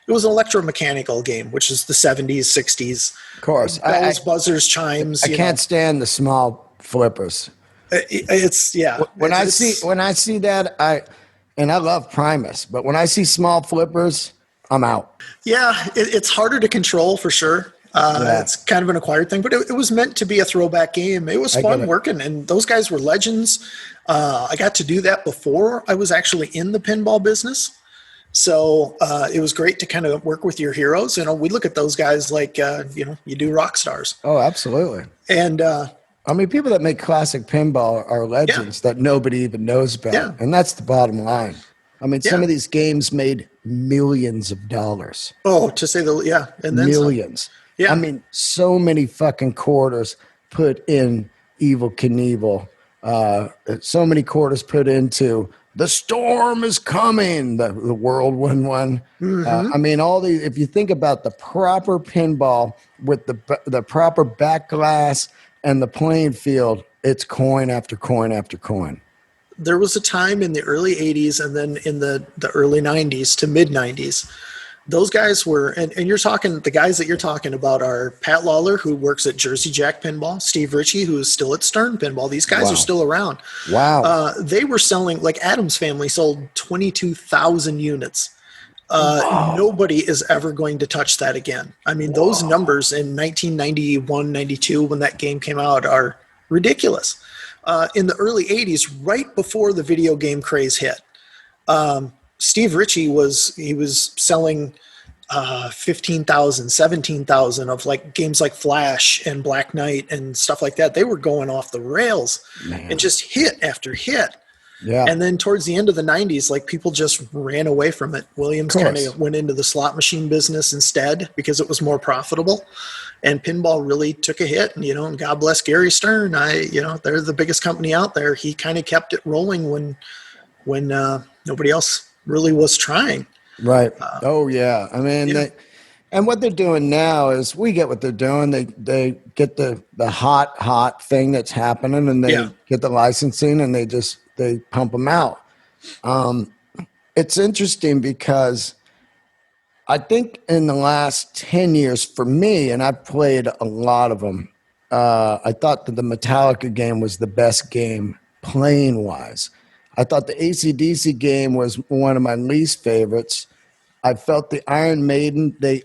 B: electromechanical game, which is the 70s, 60s.
A: Of course.
B: Bells, buzzers, chimes.
A: I can't stand the small flippers.
B: When
A: I see that, I love Primus, but when I see small flippers, I'm out.
B: Yeah, it's harder to control for sure. It's kind of an acquired thing, but it was meant to be a throwback game. It was fun working, and those guys were legends. I got to do that before I was actually in the pinball business. So it was great to kind of work with your heroes. We look at those guys like, you do rock stars.
A: Oh, absolutely.
B: And
A: I mean, people that make classic pinball are legends that nobody even knows about.
B: Yeah.
A: And that's the bottom line. I mean, some of these games made millions of dollars.
B: Oh, to say and then
A: millions.
B: Yeah.
A: I mean, so many fucking quarters put in Evel Knievel. So many quarters put into The Storm is Coming, the Whirlwind one.
B: Mm-hmm.
A: I mean, all these, if you think about the proper pinball with the proper back glass and the playing field, it's coin after coin after coin.
B: There was a time in the early 80s and then in the early 90s to mid 90s. Those guys were, and the guys that you're talking about are Pat Lawler, who works at Jersey Jack Pinball, Steve Ritchie, who is still at Stern Pinball. These guys are still around.
A: Wow.
B: They were selling, like Adam's family sold 22,000 units. Nobody is ever going to touch that again. I mean, those numbers in 1991, 92, when that game came out, are ridiculous. In the early 80s, right before the video game craze hit, Steve Ritchie was selling 15,000, 17,000 of like games like Flash and Black Knight and stuff like that. They were going off the rails and just hit after hit.
A: Yeah.
B: And then towards the end of the 90s, like people just ran away from it. Williams kind of went into the slot machine business instead because it was more profitable. And pinball really took a hit. And God bless Gary Stern. They're the biggest company out there. He kind of kept it rolling when nobody else really was trying.
A: Right. I mean, and what they're doing now is we get what they're doing. They get the hot thing that's happening, and they get the licensing, and they pump them out. It's interesting because I think in the last 10 years for me, and I've played a lot of them, I thought that the Metallica game was the best game playing wise. I thought the AC/DC game was one of my least favorites. I felt the Iron Maiden, they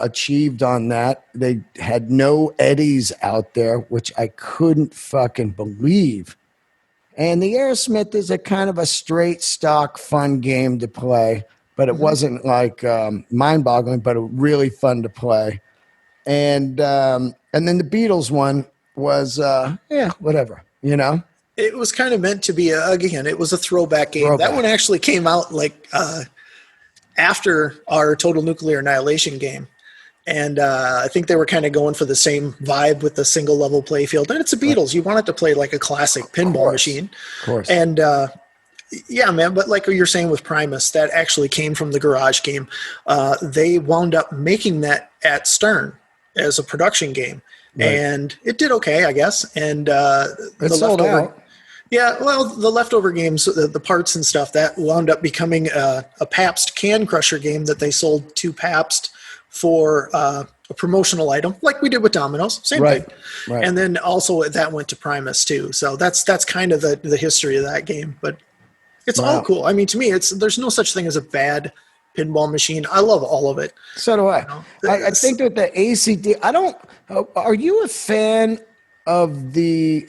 A: achieved on that. They had no eddies out there, which I couldn't fucking believe. And the Aerosmith is a kind of a straight stock fun game to play, but it wasn't like mind-boggling, but really fun to play. And then the Beatles one was whatever,
B: It was kind of meant to be, it was a throwback game. That one actually came out like after our Total Nuclear Annihilation game. And I think they were kind of going for the same vibe with the single level play field. And it's the Beatles. You want it to play like a classic pinball machine.
A: Of course.
B: And Yeah, man. But like you're saying with Primus, that actually came from the Garage game. They wound up making that at Stern as a production game,
A: Right.
B: and it did okay, I guess. And
A: It
B: the
A: sold
B: leftover,
A: out.
B: yeah, well, the leftover games, the parts and stuff, that wound up becoming a Pabst Can Crusher game that they sold to Pabst for a promotional item, like we did with Domino's, same
A: Right.
B: thing.
A: Right.
B: And then also that went to Primus too. So that's kind of the history of that game. But it's all
A: Wow.
B: cool. I mean, to me, there's no such thing as a bad pinball machine. I love all of it.
A: So do I.
B: know,
A: I think that the ACD, I don't, are you a fan of the,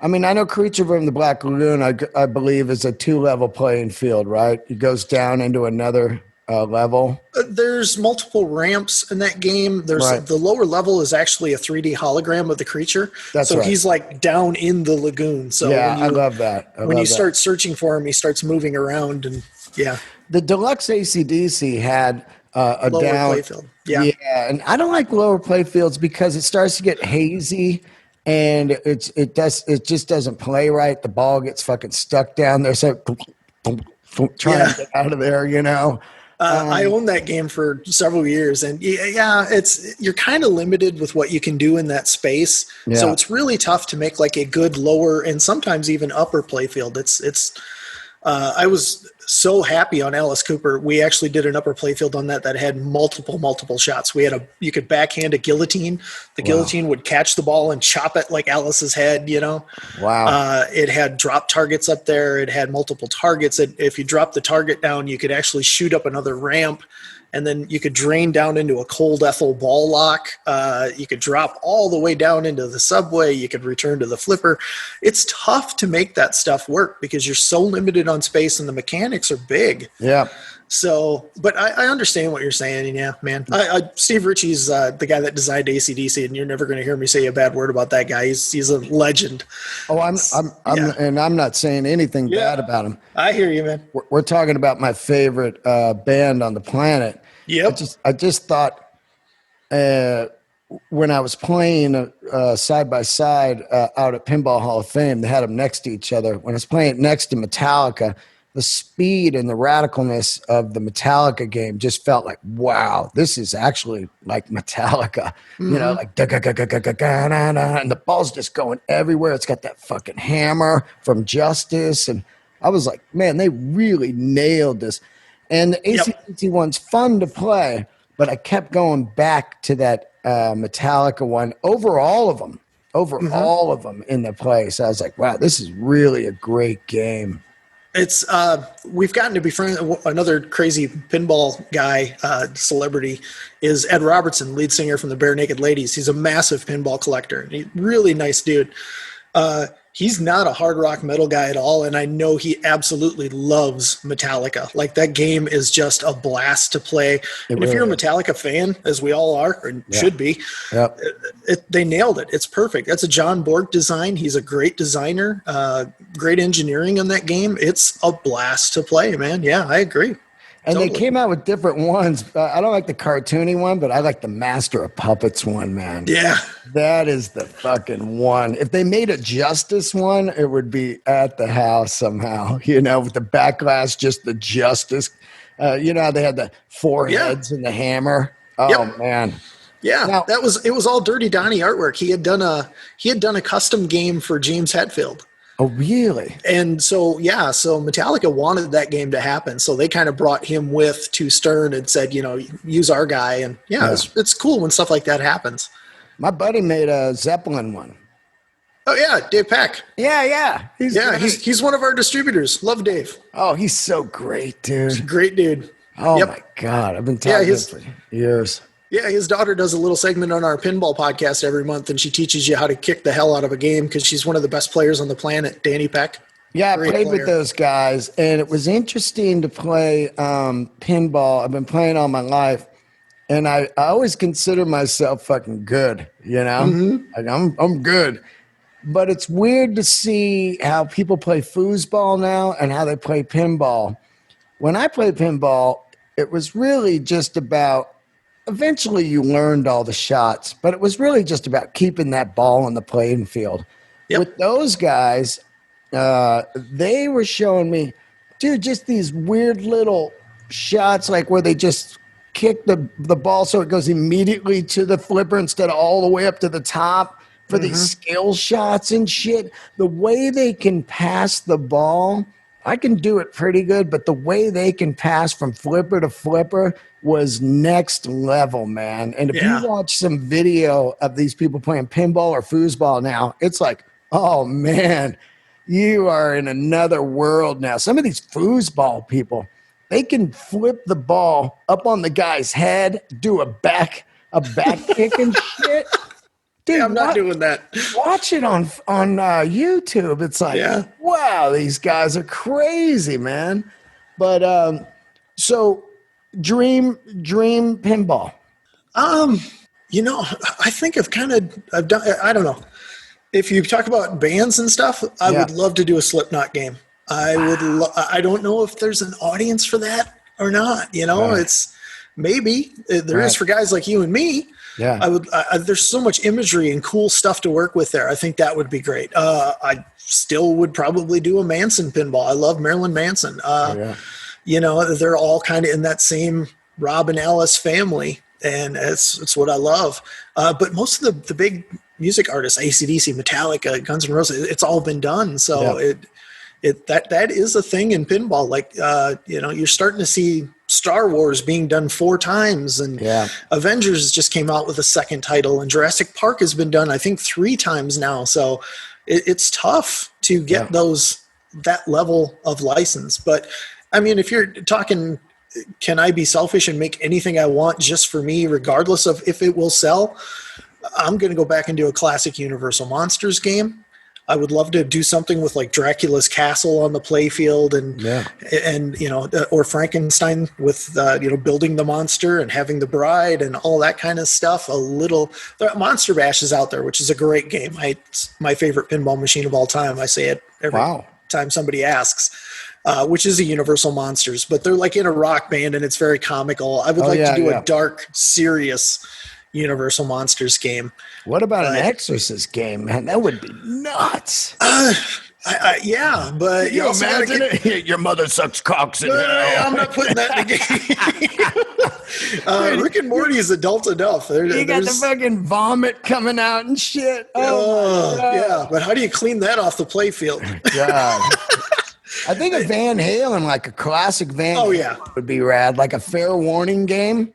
A: I mean, I know Creature from the Black Lagoon, I believe, is a 2-level playing field, right? It goes down into another level.
B: There's multiple ramps in that game. There's
A: Right.
B: the lower level is actually a 3D hologram of the creature.
A: That's
B: so
A: right.
B: he's like down in the lagoon. So
A: Yeah, I love that.
B: when you start searching for him, he starts moving around, and yeah,
A: The deluxe ACDC had a
B: lower
A: down
B: playfield. Yeah.
A: yeah, and I don't like lower play fields because it starts to get hazy and it just doesn't play right. The ball gets fucking stuck down there, so trying to get out of there, you know.
B: I owned that game for several years, and yeah, you're kind of limited with what you can do in that space. So
A: Yeah.
B: it's really tough to make like a good lower and sometimes even upper playfield. I was so happy on Alice Cooper. We actually did an upper playfield on that had multiple shots. You could backhand a guillotine. The guillotine would catch the ball and chop it like Alice's head, you know?
A: Wow.
B: It had drop targets up there. It had multiple targets. If you drop the target down, you could actually shoot up another ramp. And then you could drain down into a cold Ethel ball lock. You could drop all the way down into the subway. You could return to the flipper. It's tough to make that stuff work because you're so limited on space and the mechanics are big.
A: Yeah.
B: So, but I understand what you're saying. And yeah, man. Steve Ritchie's the guy that designed AC/DC, and you're never going to hear me say a bad word about that guy. He's a legend.
A: Oh, and I'm not saying anything bad about him.
B: I hear you, man.
A: We're talking about my favorite band on the planet.
B: Yep.
A: I just thought when I was playing side by side out at Pinball Hall of Fame, they had them next to each other. When I was playing next to Metallica, the speed and the radicalness of the Metallica game just felt like, wow, this is actually like Metallica. You know, like and the ball's just going everywhere. It's got that fucking hammer from Justice, and I was like, man, they really nailed this. And the AC/DC one's fun to play, but I kept going back to that Metallica one over all of them in the place. I was like, wow, this is really a great game.
B: It's we've gotten to be friends. Another crazy pinball guy, celebrity, is Ed Robertson, lead singer from the Bare Naked Ladies. He's a massive pinball collector. He's a really nice dude. He's not a hard rock metal guy at all, and I know he absolutely loves Metallica. Like, that game is just a blast to play. And if you're a Metallica fan, as we all are, or should be, they nailed it. It's perfect. That's a John Borg design. He's a great designer, great engineering on that game. It's a blast to play, man. Yeah, I agree.
A: And
B: Totally.
A: they came out with different ones. I don't like the cartoony one, but I like the Master of Puppets one, man.
B: Yeah.
A: That is the fucking one. If they made a Justice one, it would be at the house somehow, you know, with the backlash, just the Justice. You know how they had the four heads and the hammer? Oh, man.
B: Yeah,
A: Now,
B: it was all Dirty Donnie artwork. He had done a custom game for James Hetfield.
A: Oh, really?
B: And so Metallica wanted that game to happen. So they kind of brought him with to Stern and said, you know, use our guy. And it's cool when stuff like that happens.
A: My buddy made a Zeppelin one.
B: Oh yeah, Dave Peck.
A: Yeah.
B: He's one of our distributors. Love Dave.
A: Oh, he's so great, dude.
B: Great dude.
A: Oh my God. I've been talking to him for years.
B: Yeah, his daughter does a little segment on our pinball podcast every month, and she teaches you how to kick the hell out of a game because she's one of the best players on the planet, Danny Peck.
A: Yeah,
B: Great
A: I played
B: player.
A: with those guys, and it was interesting to play pinball. I've been playing all my life, and I always consider myself fucking good, you know? Like, I'm good. But it's weird to see how people play foosball now and how they play pinball. When I played pinball, it was really just about, eventually you learned all the shots, but it was really just about keeping that ball on the playing field.
B: Yep.
A: With those guys, they were showing me, dude, just these weird little shots, like where they just kick the ball so it goes immediately to the flipper instead of all the way up to the top for these skill shots and shit. The way they can pass the ball, I can do it pretty good, but the way they can pass from flipper to flipper was next level, man. And if you watch some video of these people playing pinball or foosball now, it's like, oh man, you are in another world now. Some of these foosball people, they can flip the ball up on the guy's head, do a back kick and shit. Dude,
B: Yeah, I'm not doing that.
A: Watch it on YouTube. It's like, wow, these guys are crazy, man. But so dream pinball.
B: I think I've done. I don't know. If you talk about bands and stuff, I would love to do a Slipknot game. I don't know if there's an audience for that or not. It's maybe there is for guys like you and me.
A: Yeah,
B: there's so much imagery and cool stuff to work with there. I think that would be great. I still would probably do a Manson pinball. I love Marilyn Manson. They're all kind of in that same Robin Ellis family, and it's what I love. But most of the big music artists, AC/DC, Metallica, Guns N' Roses, it's all been done. So that is a thing in pinball. Like you're starting to see Star Wars being done 4 times, and Avengers just came out with a second title, and Jurassic Park has been done I think 3 times now. So it's tough to get that level of license. But I mean, if you're talking, can I be selfish and make anything I want just for me, regardless of if it will sell? I'm going to go back and do a classic Universal Monsters game. I would love to do something with like Dracula's castle on the playfield and or Frankenstein with building the monster and having the bride and all that kind of stuff. The Monster Bash is out there, which is a great game. It's my favorite pinball machine of all time. I say it every time somebody asks, which is a Universal Monsters, but they're like in a rock band and it's very comical. I would like to do a dark, serious Universal Monsters game.
A: What about an Exorcist game, man? That would be nuts.
B: But
A: you imagine it? Your mother sucks cocks in hell.
B: I'm not putting that in the game. Rick and Morty is adult enough.
A: You got the fucking vomit coming out and shit.
B: But how do you clean that off the playfield?
A: God. I think a Van Halen, like a classic Van Halen would be rad. Like a Fair Warning game.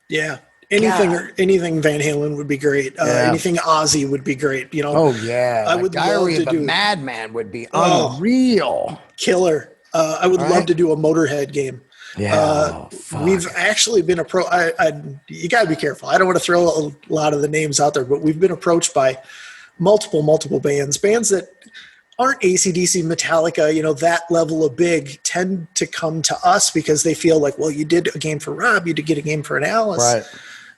B: Yeah. Anything Van Halen would be great. Anything Ozzy would be great.
A: I would love to do. Madman would be unreal.
B: Killer. I would love to do a Motorhead game.
A: Yeah,
B: we've actually been approached. You got to be careful. I don't want to throw a lot of the names out there, but we've been approached by multiple bands that aren't AC/DC, Metallica, that level of big, tend to come to us because they feel like, well, you did a game for Rob, you did get a game for an Alice.
A: Right.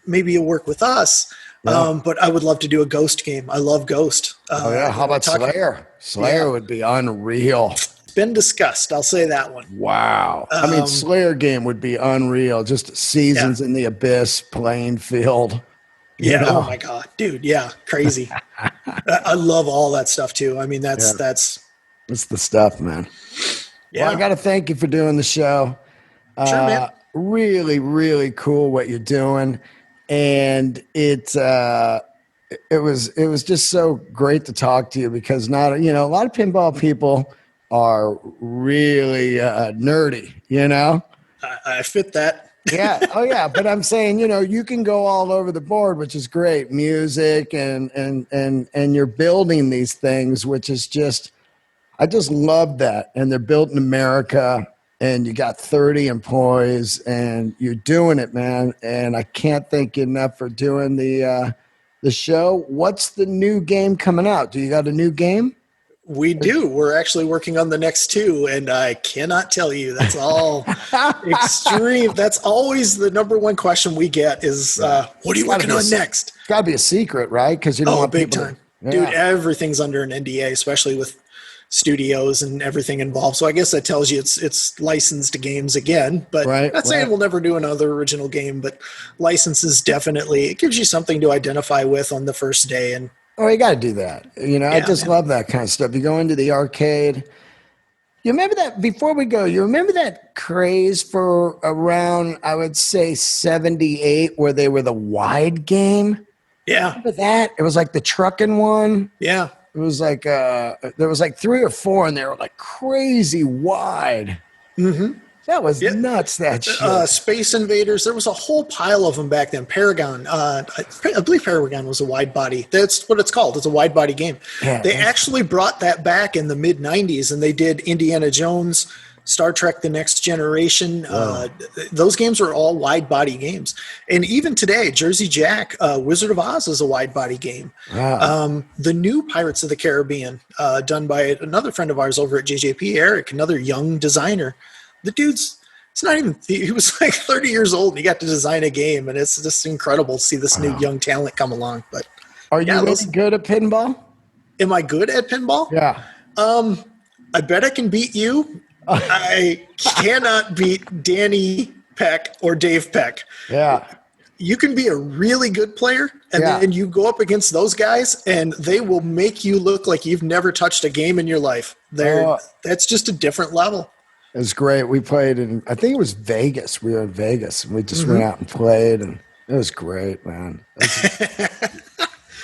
B: Maybe you'll work with us. Yeah. But I would love to do a Ghost game. I love Ghost.
A: How about Slayer? Slayer would be unreal.
B: It's been discussed. I'll say that one.
A: Wow. Slayer game would be unreal. Just Seasons in the Abyss, playing field.
B: Oh my God, dude. Yeah. Crazy. I love all that stuff too. I mean, that's
A: the stuff, man. Yeah. Well, I got to thank you for doing the show.
B: Sure, man.
A: Really, really cool what you're doing. And it was just so great to talk to you because a lot of pinball people are really nerdy,
B: I fit that.
A: Yeah. Oh yeah. But I'm saying, you can go all over the board, which is great. Music and you're building these things, which is I just love that. And they're built in America and you got 30 employees and you're doing it, man. And I can't thank you enough for doing the show. What's the new game coming out? Do you got a new game?
B: We do. We're actually working on the next 2, and I cannot tell you. That's all extreme. That's always the number one question we get is, what are you working on next?
A: It's got to be a secret, right? Because you don't want
B: big
A: people
B: time. Dude, everything's under an NDA, especially with studios and everything involved. So I guess that tells you it's licensed games again. But not saying we'll never do another original game, but licenses definitely, it gives you something to identify with on the first day. And
A: Oh, you got to do that. You know, I
B: Yeah,
A: just
B: man.
A: love that kind of stuff. You go into the arcade. You remember that before we go, you remember that craze for around, I would say 78, where they were the wide game?
B: Yeah,
A: Remember that? It was like the trucking one.
B: yeah.
A: It was like, there was like 3 or 4 and they were like crazy wide. That was
B: Yeah.
A: nuts, that shit.
B: Space Invaders. There was a whole pile of them back then. Paragon. I believe Paragon was a wide body. That's what it's called. It's a wide body game.
A: Yeah,
B: They
A: that's-
B: actually brought that back in the mid '90s, and they did Indiana Jones, Star Trek: The Next Generation. Those games were all wide body games. And even today, Jersey Jack, Wizard of Oz is a wide body game.
A: Wow.
B: The new Pirates of the Caribbean, done by another friend of ours over at JJP, Eric, another young designer. The dude's, it's not even, he was like 30 years old and he got to design a game, and it's just incredible to see this new young talent come along. But
A: Are you
B: yeah,
A: really good at pinball?
B: am I good at pinball?
A: Yeah.
B: I bet I can beat you. I cannot beat Danny Peck or Dave Peck.
A: Yeah.
B: You can be a really good player, and
A: Yeah.
B: then you go up against those guys, and they will make you look like you've never touched a game in your life. That's just a different level.
A: It was great. We played in, I think it was Vegas. We were in Vegas and we just went out and played, and it was great, man.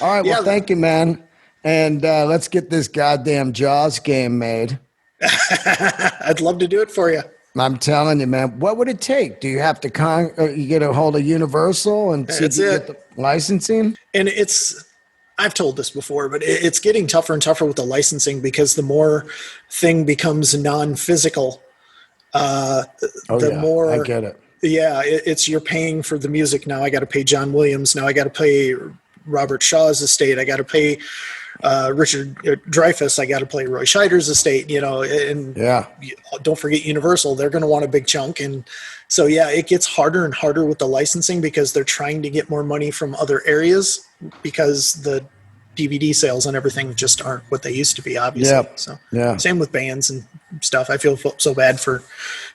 A: All right. Well,
B: Yeah.
A: thank you, man. And let's get this goddamn Jaws game made.
B: I'd love to do it for you.
A: I'm telling you, man. What would it take? Do you have to you get a hold of Universal and see if
B: That's
A: you
B: it.
A: get the licensing?
B: And I've told this before, but it's getting tougher and tougher with the licensing, because the more thing becomes non-physical, the more
A: I get it.
B: Yeah, it's you're paying for the music now. I got to pay John Williams now. I got to pay Robert Shaw's estate. I got to pay Richard Dreyfuss. I got to pay Roy Scheider's estate. You know, and
A: Yeah.
B: don't forget Universal. They're going to want a big chunk, and so yeah, it gets harder and harder with the licensing, because they're trying to get more money from other areas, because the DVD sales and everything just aren't what they used to be, obviously.
A: Yep.
B: So
A: Yeah.
B: same with bands and stuff. I feel so bad for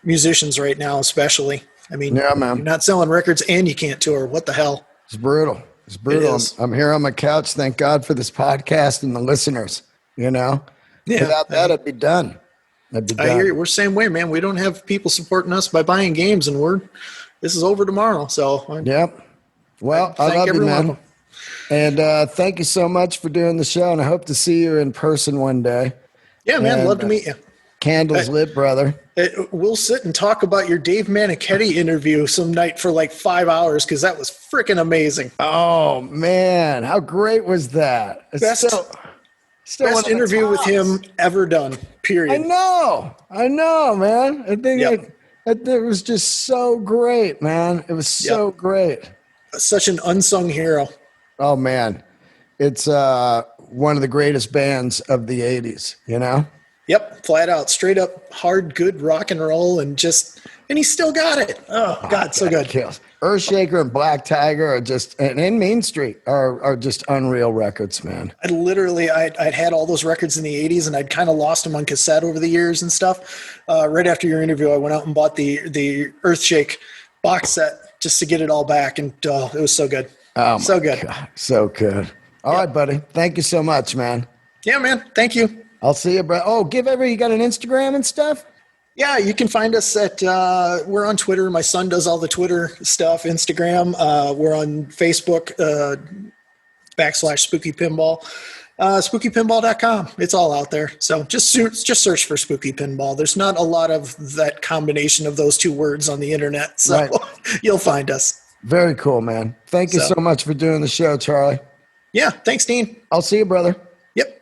B: musicians right now, especially. I mean,
A: Yeah, man.
B: you're not selling records and you can't tour. What the hell?
A: It's brutal. It's brutal.
B: is.
A: I'm here on my couch. Thank God for this podcast and the listeners, you know?
B: Yeah,
A: Without that, I'd be done. I'd be done.
B: I hear you. We're the same way, man. We don't have people supporting us by buying games, and this is over tomorrow. So
A: Yep. Well, I
B: thank
A: love you,
B: everyone.
A: man. And thank you so much for doing the show. And I hope to see you in person one day.
B: yeah, man,
A: And,
B: love to meet you.
A: Candles lit, brother.
B: We'll sit and talk about your Dave Manichetti interview some night for like 5 hours, because that was freaking amazing.
A: Oh, man. How great was that? It's
B: Best-
A: still one of
B: Best
A: the
B: interview with
A: tops.
B: him ever done, period.
A: I know, man. I think
B: Yep.
A: it was just so great, man. It was so great.
B: Such an unsung hero.
A: Oh, man. It's one of the greatest bands of the 80s, you know?
B: Yep, flat out, straight up, hard, good rock and roll, and he still got it. Oh, God, so good.
A: Kills. Earthshaker and Black Tiger are just, and Main Street are just unreal records, man.
B: I'd had all those records in the 80s, and I'd kind of lost them on cassette over the years and stuff. Right after your interview, I went out and bought the Earthshake box set just to get it all back, and it was so good.
A: Oh,
B: so
A: my
B: good.
A: God. So good. All right, buddy. Thank you so much, man.
B: Yeah, man. Thank you.
A: I'll see you, bro. Oh, you got an Instagram and stuff?
B: Yeah, you can find us at, we're on Twitter. My son does all the Twitter stuff, Instagram. We're on Facebook, / Spooky Pinball. SpookyPinball.com. It's all out there. So just search for Spooky Pinball. There's not a lot of that combination of those two words on the internet. So
A: Right.
B: You'll find us.
A: Very cool, man. Thank you so much for doing the show, Charlie.
B: Yeah, thanks, Dean.
A: I'll see you, brother.
B: Yep.